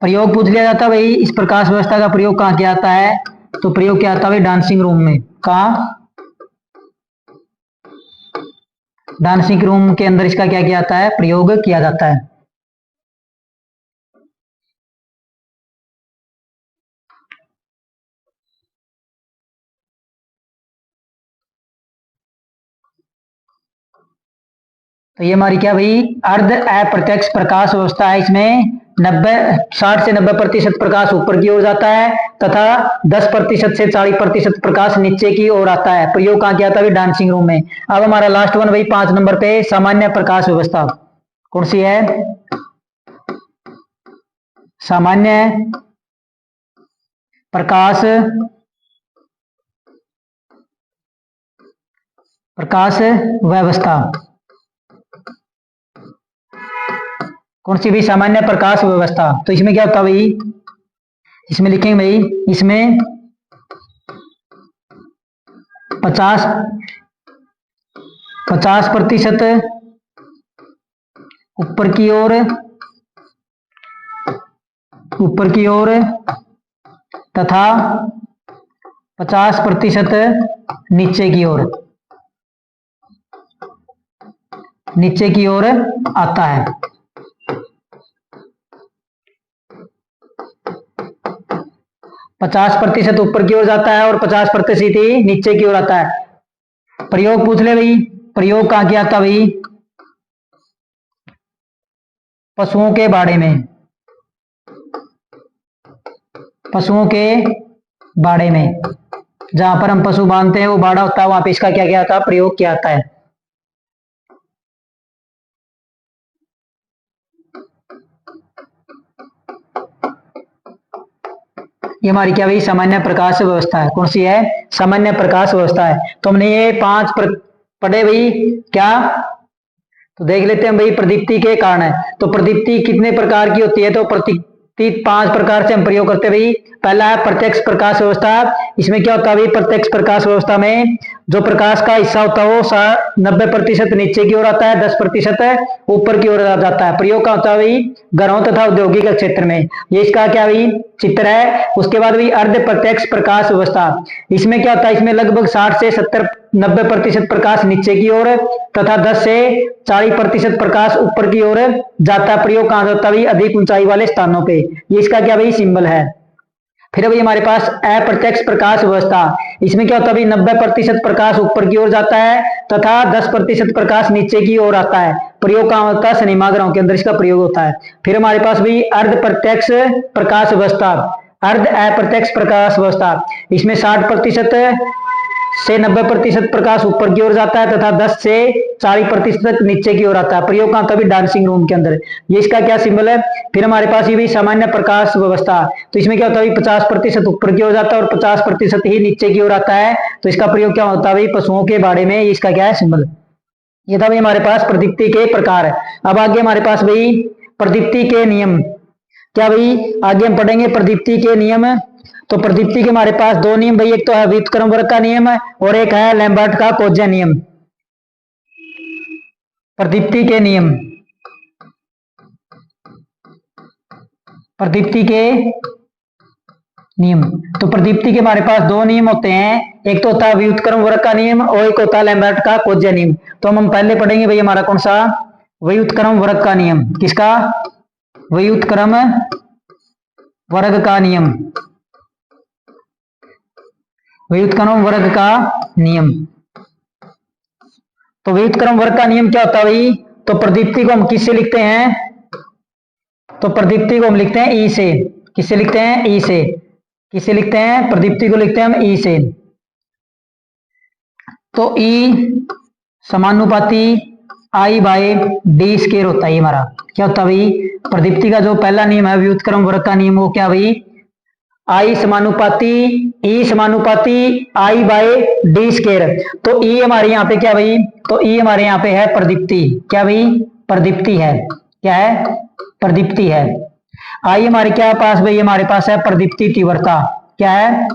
प्रयोग पूछ लिया जाता है भाई इस प्रकाश व्यवस्था का प्रयोग कहाँ किया जाता है, तो प्रयोग क्या आता है भाई डांसिंग रूम में। कहाँ, डांसिंग रूम के अंदर इसका क्या किया जाता है, प्रयोग किया जाता है। तो ये हमारी क्या भाई अर्ध अप्रत्यक्ष प्रकाश व्यवस्था है। इसमें 60 से 90% प्रकाश ऊपर की ओर जाता है तथा 10% से 40% प्रकाश नीचे की ओर आता है। प्रयोग कहाँ किया था भाई डांसिंग रूम में। अब हमारा लास्ट वन भाई 5 नंबर पे सामान्य प्रकाश व्यवस्था, कौन सी है, सामान्य प्रकाश व्यवस्था। कौन सी भी सामान्य प्रकाश व्यवस्था। तो इसमें क्या होता है भाई, इसमें लिखेंगे भाई, इसमें 50% ऊपर की ओर तथा 50% नीचे की ओर आता है। 50% ऊपर की ओर जाता है और 50% ही नीचे की ओर आता है। प्रयोग पूछ ले भाई, प्रयोग कहां किया था भाई, पशुओं के बाड़े में, जहां पर हम पशु बांधते हैं वो बाड़ा होता है, वहां पे इसका क्या किया था, प्रयोग किया जाता है। ये हमारी क्या भाई, सामान्य प्रकाश व्यवस्था है। कौन सी है, सामान्य प्रकाश व्यवस्था है। तो हमने ये 5 पढ़े भाई क्या। तो देख लेते हैं भाई, प्रदीप्ति के कारण है। तो प्रदीप्ति कितने प्रकार की होती है, तो प्रदीप्ति 5 प्रकार से हम प्रयोग करते हैं भाई। पहला है प्रत्यक्ष प्रकाश व्यवस्था। इसमें क्या होता है भाई, प्रत्यक्ष प्रकाश व्यवस्था में जो प्रकाश का हिस्सा होता है वो 90% नीचे की ओर आता है, 10% ऊपर की ओर जाता है। प्रयोग का होता है भाई घरों तथा औद्योगिक क्षेत्र में। ये इसका क्या भाई चित्र है। उसके बाद भाई अर्ध प्रत्यक्ष प्रकाश व्यवस्था। इसमें क्या होता है, इसमें लगभग 60 से 90% प्रकाश नीचे की ओर तथा 10 से 40% प्रकाश ऊपर की ओर जाता है। प्रयोग कहां होता है भाई, अधिक ऊंचाई वाले स्थानों पे। ये इसका क्या भाई सिंबल है। फिर अभी हमारे पास अप्रत्यक्ष प्रकाश व्यवस्था। इसमें क्या होता है, 90% प्रकाश ऊपर की ओर जाता है तथा 10% प्रकाश नीचे की ओर आता है। प्रयोग कहां होता है, सिनेमाघरों के अंदर इसका प्रयोग होता है। फिर हमारे पास भी अर्ध प्रत्यक्ष प्रकाश व्यवस्था, अर्ध अप्रत्यक्ष प्रकाश व्यवस्था। इसमें 60% से 90% प्रकाश ऊपर की ओर जाता है तथा 10 से 40% नीचे की ओर आता है। प्रयोग कहां होता है, डांसिंग रूम के अंदर। ये इसका क्या सिंबल है। फिर हमारे पास ये भी सामान्य प्रकाश व्यवस्था। तो इसमें क्या होता है, 50% ऊपर की ओर जाता है और 50% ही नीचे की ओर आता है। तो इसका प्रयोग क्या होता है भाई, पशुओं के बाड़े में। इसका क्या है सिंबल। ये था भाई हमारे पास प्रदीप्ति के प्रकार। अब आगे हमारे पास भाई प्रदीप्ति के नियम। क्या भाई, आगे हम पढ़ेंगे प्रदीप्ति के नियम। तो प्रदीप्ति के हमारे पास 2 नियम भाई, एक तो है व्युत्क्रम वर्ग का नियम और एक है लैम्बर्ट का कोज्या नियम। प्रदीप्ति के नियम, प्रदीप्ति के नियम। तो प्रदीप्ति के हमारे पास 2 नियम होते हैं, एक तो होता है व्युत्क्रम वर्ग का नियम और एक होता है लैम्बर्ट का कोज्या नियम। तो हम पहले पढ़ेंगे भाई हमारा कौन सा, व्युत्क्रम वर्ग का नियम। किसका, व्युत्क्रम वर्ग का नियम, व्युत्क्रम वर्ग का नियम। तो व्युत्क्रम वर्ग का नियम क्या होता है भाई, तो प्रदीप्ति को हम किससे लिखते हैं, तो प्रदीप्ति को हम लिखते हैं ई से। किससे लिखते हैं, ई से। किससे लिखते हैं, प्रदीप्ति को लिखते हैं हम ई से। तो ई समानुपाती आई बाय डी स्केयर होता है हमारा। क्या होता है भाई, प्रदीप्ति का जो पहला नियम है व्युत्क्रम वर्ग का नियम, वो क्या भाई, आई समानुपाती ई समानुपाती आई बाय डी स्केयर। तो ई हमारे यहाँ पे क्या भाई, तो ई हमारे यहाँ पे है प्रदीप्ति। क्या भाई, प्रदीप्ति है। क्या है, प्रदीप्ति है। आई हमारे क्या पास भाई, हमारे पास है प्रदीप्ति तीव्रता। क्या है,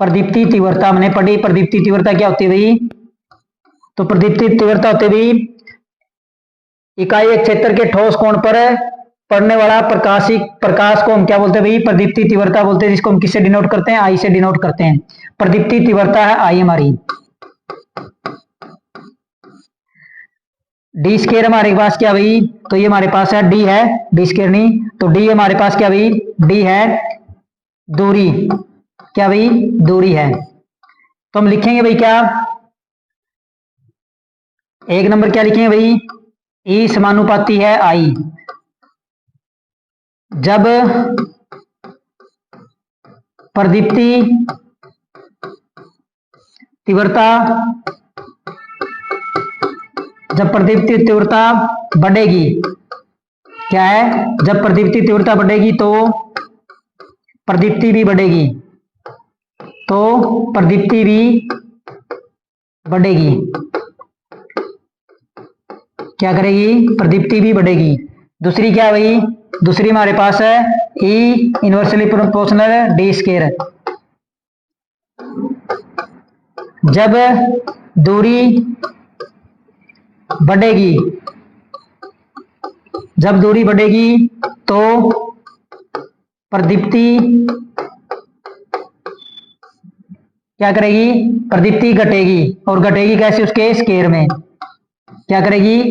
प्रदीप्ति तीव्रता हमने पढ़ी। प्रदीप्ति तीव्रता क्या होती है भाई, तो प्रदीप्ति तीव्रता होती है भाई इकाई क्षेत्र के ठोस कोण पर पड़ने वाला प्रकाश को हम क्या बोलते हैं भाई, प्रदीप्ति तीव्रता बोलते हैं, जिसको हम किससे डिनोट करते हैं, आई से डिनोट करते हैं। प्रदीप्ति तीव्रता है आई हमारी। डी स्केयर हमारे पास क्या भाई, तो ये हमारे पास है डी है, डी स्केयर नहीं, तो डी हमारे पास क्या भाई, डी है दूरी। क्या भाई, दूरी है। तो हम लिखेंगे भाई क्या, एक नंबर क्या लिखेंगे भाई, ई समानुपाती है आई। जब प्रदीप्ति तीव्रता, जब प्रदीप्ति तीव्रता बढ़ेगी, क्या है, जब प्रदीप्ति तीव्रता बढ़ेगी तो प्रदीप्ति भी बढ़ेगी, तो प्रदीप्ति भी बढ़ेगी। क्या करेगी, प्रदीप्ति भी बढ़ेगी। दूसरी क्या भाई, दूसरी हमारे पास है ई इनवर्सली प्रोपोर्शनल डी स्केयर। जब दूरी बढ़ेगी, जब दूरी बढ़ेगी तो प्रदीप्ति क्या करेगी, प्रदीप्ति घटेगी। और घटेगी कैसे, उसके स्केयर में। क्या करेगी,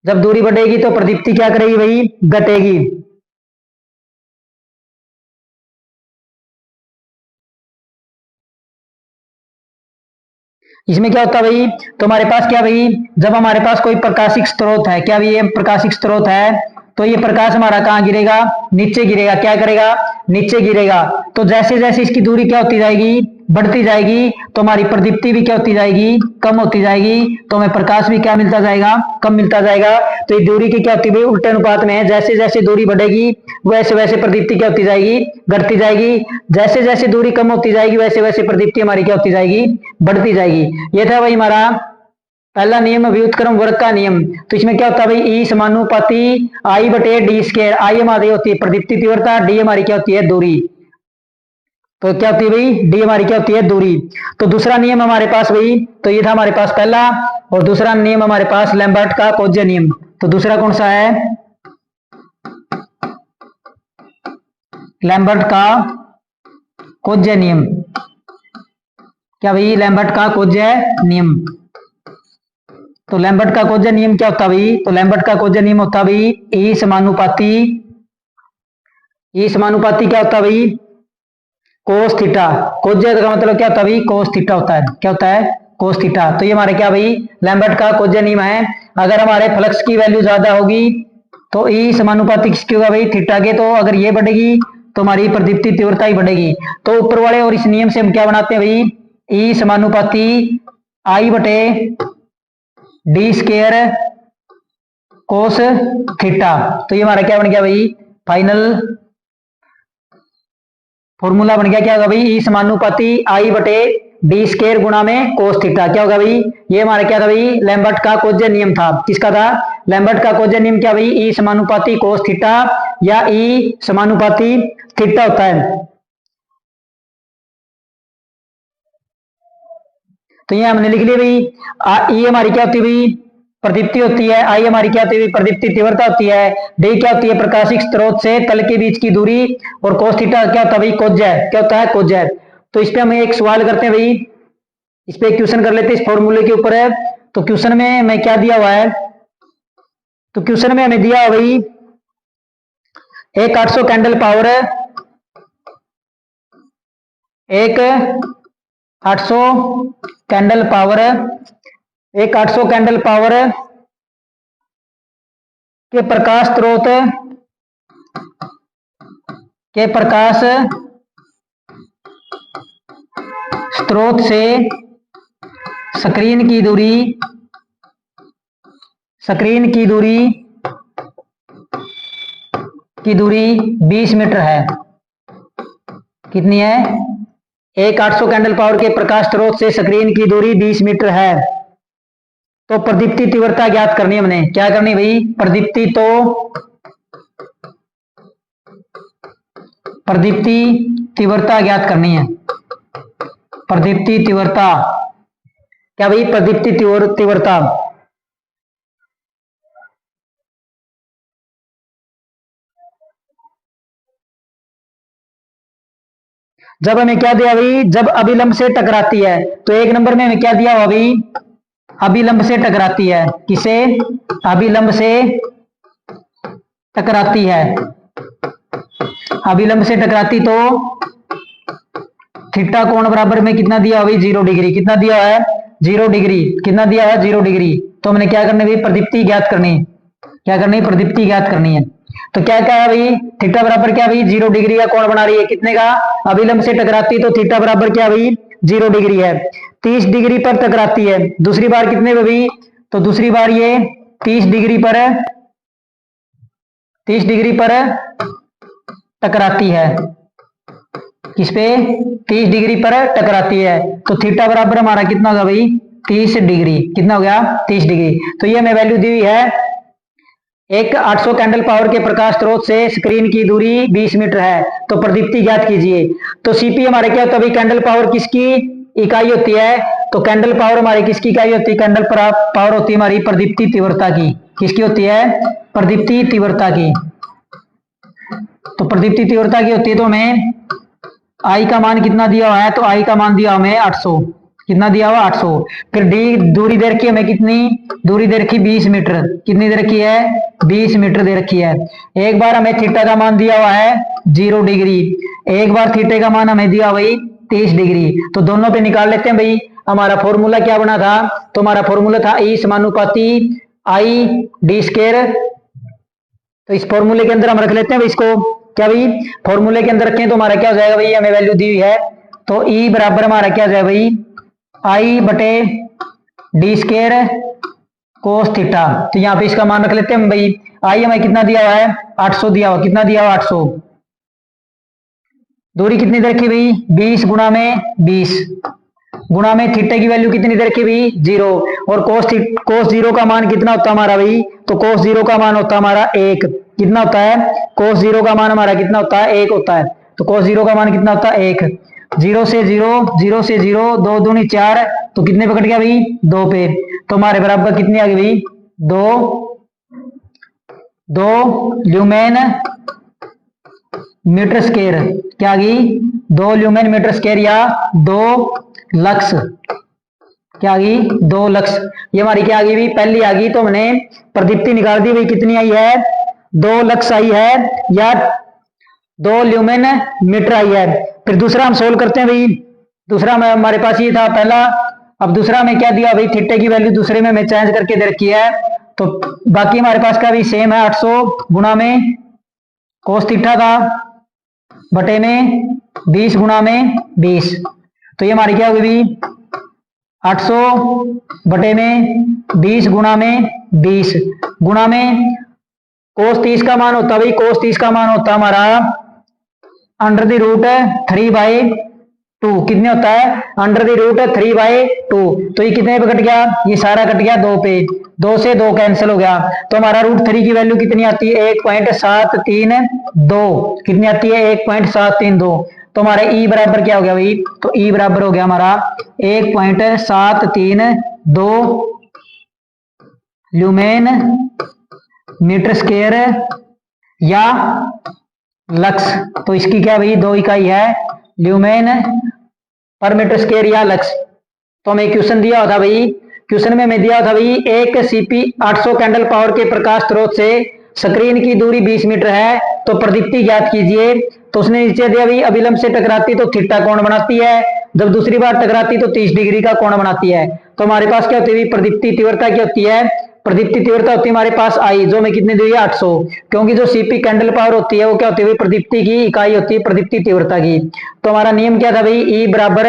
जब दूरी बढ़ेगी तो प्रदीप्ति क्या करेगी भाई, घटेगी। इसमें क्या होता है भाई, तो हमारे पास क्या भाई, जब हमारे पास कोई प्रकाशिक स्रोत है, क्या भाई ये प्रकाशिक स्रोत है, तो ये प्रकाश हमारा कहाँ गिरेगा, नीचे गिरेगा। क्या करेगा, नीचे गिरेगा। तो जैसे जैसे इसकी दूरी क्या होती जाएगी, बढ़ती जाएगी, तो हमारी प्रदीप्ति भी क्या होती जाएगी, कम होती जाएगी। तो हमें प्रकाश भी क्या मिलता जाएगा, कम मिलता जाएगा। तो ये दूरी की क्या होती है, उल्टे अनुपात में है। जैसे जैसे दूरी बढ़ेगी वैसे वैसे प्रदीप्ति क्या होती जाएगी, घटती जाएगी। जैसे जैसे दूरी कम होती जाएगी वैसे वैसे प्रदीप्ति हमारी क्या होती जाएगी, बढ़ती जाएगी। ये था भाई हमारा पहला नियम, व्युत्क्रम वर्ग का नियम। तो इसमें क्या होता है भाई, ई समानुपाती आई बटे डी स्केयर। आई हमारी होती है प्रदीप्ति तीव्रता, डी हमारी क्या होती है, दूरी। तो क्या होती है भाई, डी हमारी क्या होती है, दूरी। तो दूसरा नियम हमारे पास भाई, तो ये था हमारे पास पहला। और दूसरा नियम हमारे पास लैम्बर्ट का कोज्य नियम। तो दूसरा कौन सा है, लैम्बर्ट का कोज्य नियम। क्या भाई, लैम्बर्ट का कोज्य नियम। तो लैम्बर्ट का कोज्य नियम क्या होता भाई, तो लैम्बर्ट का कोज्य नियम होता भाई ई समानुपाती, ई समानुपाती क्या होता भाई, कोस थीटा। कोज्य का मतलब क्या होता है भाई, कोस थीटा होता है। क्या होता है, कोस थीटा। तो ये हमारे क्या भाई, लैम्बर्ट का कोज्य नियम है। अगर हमारे फ्लक्स की वैल्यू ज्यादा होगी तो ई समानुपाती किसकी होगा भाई, थीटा के। तो अगर ये बढ़ेगी तो हमारी प्रदीप्ति तीव्रता ही बढ़ेगी। तो ऊपर वाले और इस नियम से हम क्या बनाते हैं भाई, ई समानुपाती आई बटे डी स्केयर कोस थीटा। तो ये हमारा क्या बन गया भाई, फाइनल फॉर्मूला बन गया। क्या होगा भाई, ई समानुपाती आई बटे डी स्केयर गुणा में कोस थीटा। क्या होगा भाई, ये हमारा क्या था भाई, लैम्बर्ट का कोज्य नियम था। किसका था, लैम्बर्ट का कोज्य नियम। क्या भाई, ई समानुपाती कोस थीटा या ई समानुपाती थीटा होता है। तो ये हमने लिख लिया भाई, ई हमारी क्या होती है भाई, प्रदीप्ति होती है। आई हमारी क्या होती है, प्रदीप्ति तीव्रता होती है। डी क्या होती है, प्रकाशिक स्रोत से तल के बीच की दूरी। और कोस थीटा क्या होता है भाई, कोज्य। क्या होता है, कोज्य। तो इस पे हम एक सवाल करते हैं भाई, इस पे क्वेश्चन कर लेते हैं, इस फॉर्मूले के ऊपर है। तो क्वेश्चन में मैं क्या दिया हुआ है, तो क्वेश्चन में हमें दिया भाई एक 800 कैंडल पावर, एक 800 कैंडल पावर, एक 800 कैंडल पावर के प्रकाश स्रोत के प्रकाश स्रोत से स्क्रीन की दूरी 20 मीटर है। कितनी है, एक 800 कैंडल पावर के प्रकाश स्रोत से स्क्रीन की दूरी 20 मीटर है। तो प्रदीप्ति तीव्रता ज्ञात करनी है हमने। क्या करनी भाई, प्रदीप्ति तीव्रता ज्ञात करनी है। प्रदीप्ति तीव्रता, क्या भाई, प्रदीप्ति तीव्रता। जब हमें क्या दिया भाई, जब अभिलंब से टकराती है। तो एक नंबर में हमें क्या दिया हुआ भाई, अभिलंब से टकराती है। किसे, अभिलंब से टकराती है। अभिलंब से टकराती तो थीटा कोण बराबर में कितना दिया हुआ भाई, 0 डिग्री। कितना दिया है, 0 डिग्री। कितना दिया है, 0 डिग्री। तो हमने क्या करना है भाई, प्रदीप्ति ज्ञात करनी। क्या करनी, प्रदीप्ति ज्ञात करनी है। तो क्या क्या है भाई, थीटा बराबर क्या भाई, 0 डिग्री का कोण बना रही है। कितने का, अभिलंब से टकराती तो थीटा बराबर क्या भाई, 0 डिग्री है। 30 डिग्री पर टकराती है। दूसरी बार कितने पे भाई, तो दूसरी बार ये 30 डिग्री पर 30 डिग्री पर टकराती है। किस पे? 30 डिग्री पर टकराती है। तो थीटा बराबर हमारा कितना होगा भाई? 30 डिग्री। कितना हो गया? 30 डिग्री। तो ये हमें वैल्यू दी हुई है। एक 800 कैंडल पावर के प्रकाश स्रोत से स्क्रीन की दूरी 20 मीटर है, तो प्रदीप्ति ज्ञात कीजिए। तो सीपी हमारे क्या होता है भाई? कैंडल पावर किसकी इकाई होती है? तो कैंडल पावर हमारी किसकी इकाई होती है? कैंडल पावर होती है हमारी प्रदीप्ति तीव्रता की। किसकी होती है? प्रदीप्ति तीव्रता की। तो प्रदीप्ति तीव्रता की होती है। तो हमें आई का मान कितना दिया हुआ है? तो आई का मान दिया हमें 800। कितना दिया हुआ? 800। फिर डी दूरी दे रखी है हमें कितनी? दूरी दे रखी 20 मीटर। कितनी दे रखी है? 20 मीटर दे रखी है। एक बार हमें थीटा का मान दिया हुआ है 0 डिग्री, एक बार थीटे का मान हमें दिया भाई 30 डिग्री। तो दोनों पे निकाल लेते हैं भाई। हमारा फॉर्मूला क्या बना था? तो हमारा फॉर्मूला था ई समानुपाती आई डी स्क्वायर। तो इस फॉर्मूले के अंदर हम रख लेते हैं भाई इसको। क्या भाई? फॉर्मूले के अंदर रखें तो हमारा क्या हो जाएगा भाई? हमें वैल्यू दी हुई है। तो ई बराबर हमारा क्या हो जाएगा भाई? आई बटे डी स्क्वायर कोस थीटा। तो यहाँ पे इसका मान रख लेते हैं भाई। आई हमें कितना दिया हुआ है? 800 दिया हुआ। कितना दिया हुआ? 800। दूरी कितनी दे रखी भाई? 20 गुणा में 20 गुणा में थीटा की वैल्यू कितनी दे रखी भाई? 0। और कोस 0 का मान कितना होता है हमारा भाई? तो कोस 0 का मान होता है हमारा 1। कितना होता है? कोस 0 का मान हमारा कितना होता है? 1 होता है। तो कोस 0 का मान कितना होता है? 1। 0 से 0, 0 से 0, 2 दूनी 4। तो कितने पे कट गया भाई? 2 पे। तो हमारे बराबर कितनी आ गई भाई? 2 ल्यूमेन मीटर स्क्वायर। क्या आ गई? 2 ल्यूमेन मीटर स्क्वायर या 2 लक्स। क्या आ गई? 2 लक्स। ये हमारी क्या आ गई भाई? पहली आ गई। तो हमने प्रदीप्ति निकाल दी भाई। कितनी आई है? 2 लक्स आई है या 2 ल्यूमेन मीटर आई है। फिर दूसरा हम सोल्व करते हैं भाई। दूसरा में हमारे पास ये था पहला। अब दूसरा में क्या दिया भाई? थीटे की वैल्यू दूसरे में मैं चेंज करके दे रखी है। तो बाकी हमारे पास का भी सेम है। 800 गुणा में कोस थीटा था बटे में 20 गुणा में 20। तो ये हमारी क्या होगी भाई? 800 बटे में 20 गुणा में 20 गुणा में कोस 30 का मान होता भाई। कोस 30 का मान होता हमारा √3/2। कितने होता है? √3/2। तो ये कितने पे कट गया? ये सारा कट गया 2 पे। 2 से 2 कैंसिल हो गया। तो हमारा √3 की वैल्यू कितनी आती है? 1.732। कितनी आती है? 1.732। तो हमारा ई बराबर क्या हो गया भाई? तो ई बराबर हो गया हमारा 1.732 ल्यूमेन मीटर स्क्वायर या लक्स। तो इसकी क्या भाई? 2 इकाई है, ल्यूमेन पर मीटर स्क्वायर या लक्स। तो हमें क्वेश्चन दिया होता भाई। क्वेश्चन में हमें दिया था भाई एक सीपी 800 कैंडल पावर के प्रकाश स्रोत से स्क्रीन की दूरी 20 मीटर है, तो प्रदीप्ति ज्ञात कीजिए। तो उसने नीचे दिया भाई अभिलंब से टकराती तो थीटा कोण बनाती है, जब दूसरी बार टकराती तो 30 डिग्री का कोण बनाती है। तो हमारे पास क्या होती है? प्रदीप्ति तीव्रता क्या होती है? प्रदीप्ति तीव्रता होती है हमारे पास आई, जो में कितनी दी है? 800। क्योंकि जो सीपी कैंडल पावर होती है वो क्या होती है? प्रदीप्ति की इकाई होती है प्रदीप्ति तीव्रता की। तो हमारा नियम क्या था भाई? ई बराबर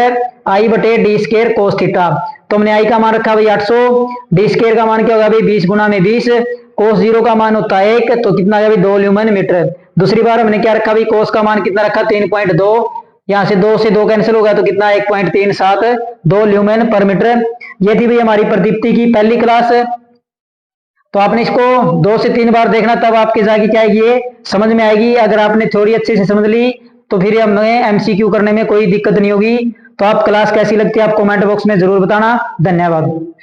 आई बटे डी स्क्वायर कोस थीटा। तो हमने आई का मान रखा भाई 800, डी स्क्वायर का मान क्या होगा भाई? 20 गुणा में 20। कोस 0 का मान होता है 1, तो कितना है भाई? 2 ल्यूमेन मीटर। दूसरी बार हमने क्या रखा भाई? कोस का मान कितना रखा? 3.2। यहाँ से 2 से 2 कैंसिल हो गया तो कितना? 1.37 ल्यूमेन पर मीटर। ये थी भाई हमारी प्रदीप्ति की पहली क्लास। तो आपने इसको 2 से 3 बार देखना, तब आपके जाके क्या आएगी? ये समझ में आएगी। अगर आपने थ्योरी अच्छे से समझ ली तो फिर हमें एमसीक्यू करने में कोई दिक्कत नहीं होगी। तो आप क्लास कैसी लगती है आप कमेंट बॉक्स में जरूर बताना। धन्यवाद।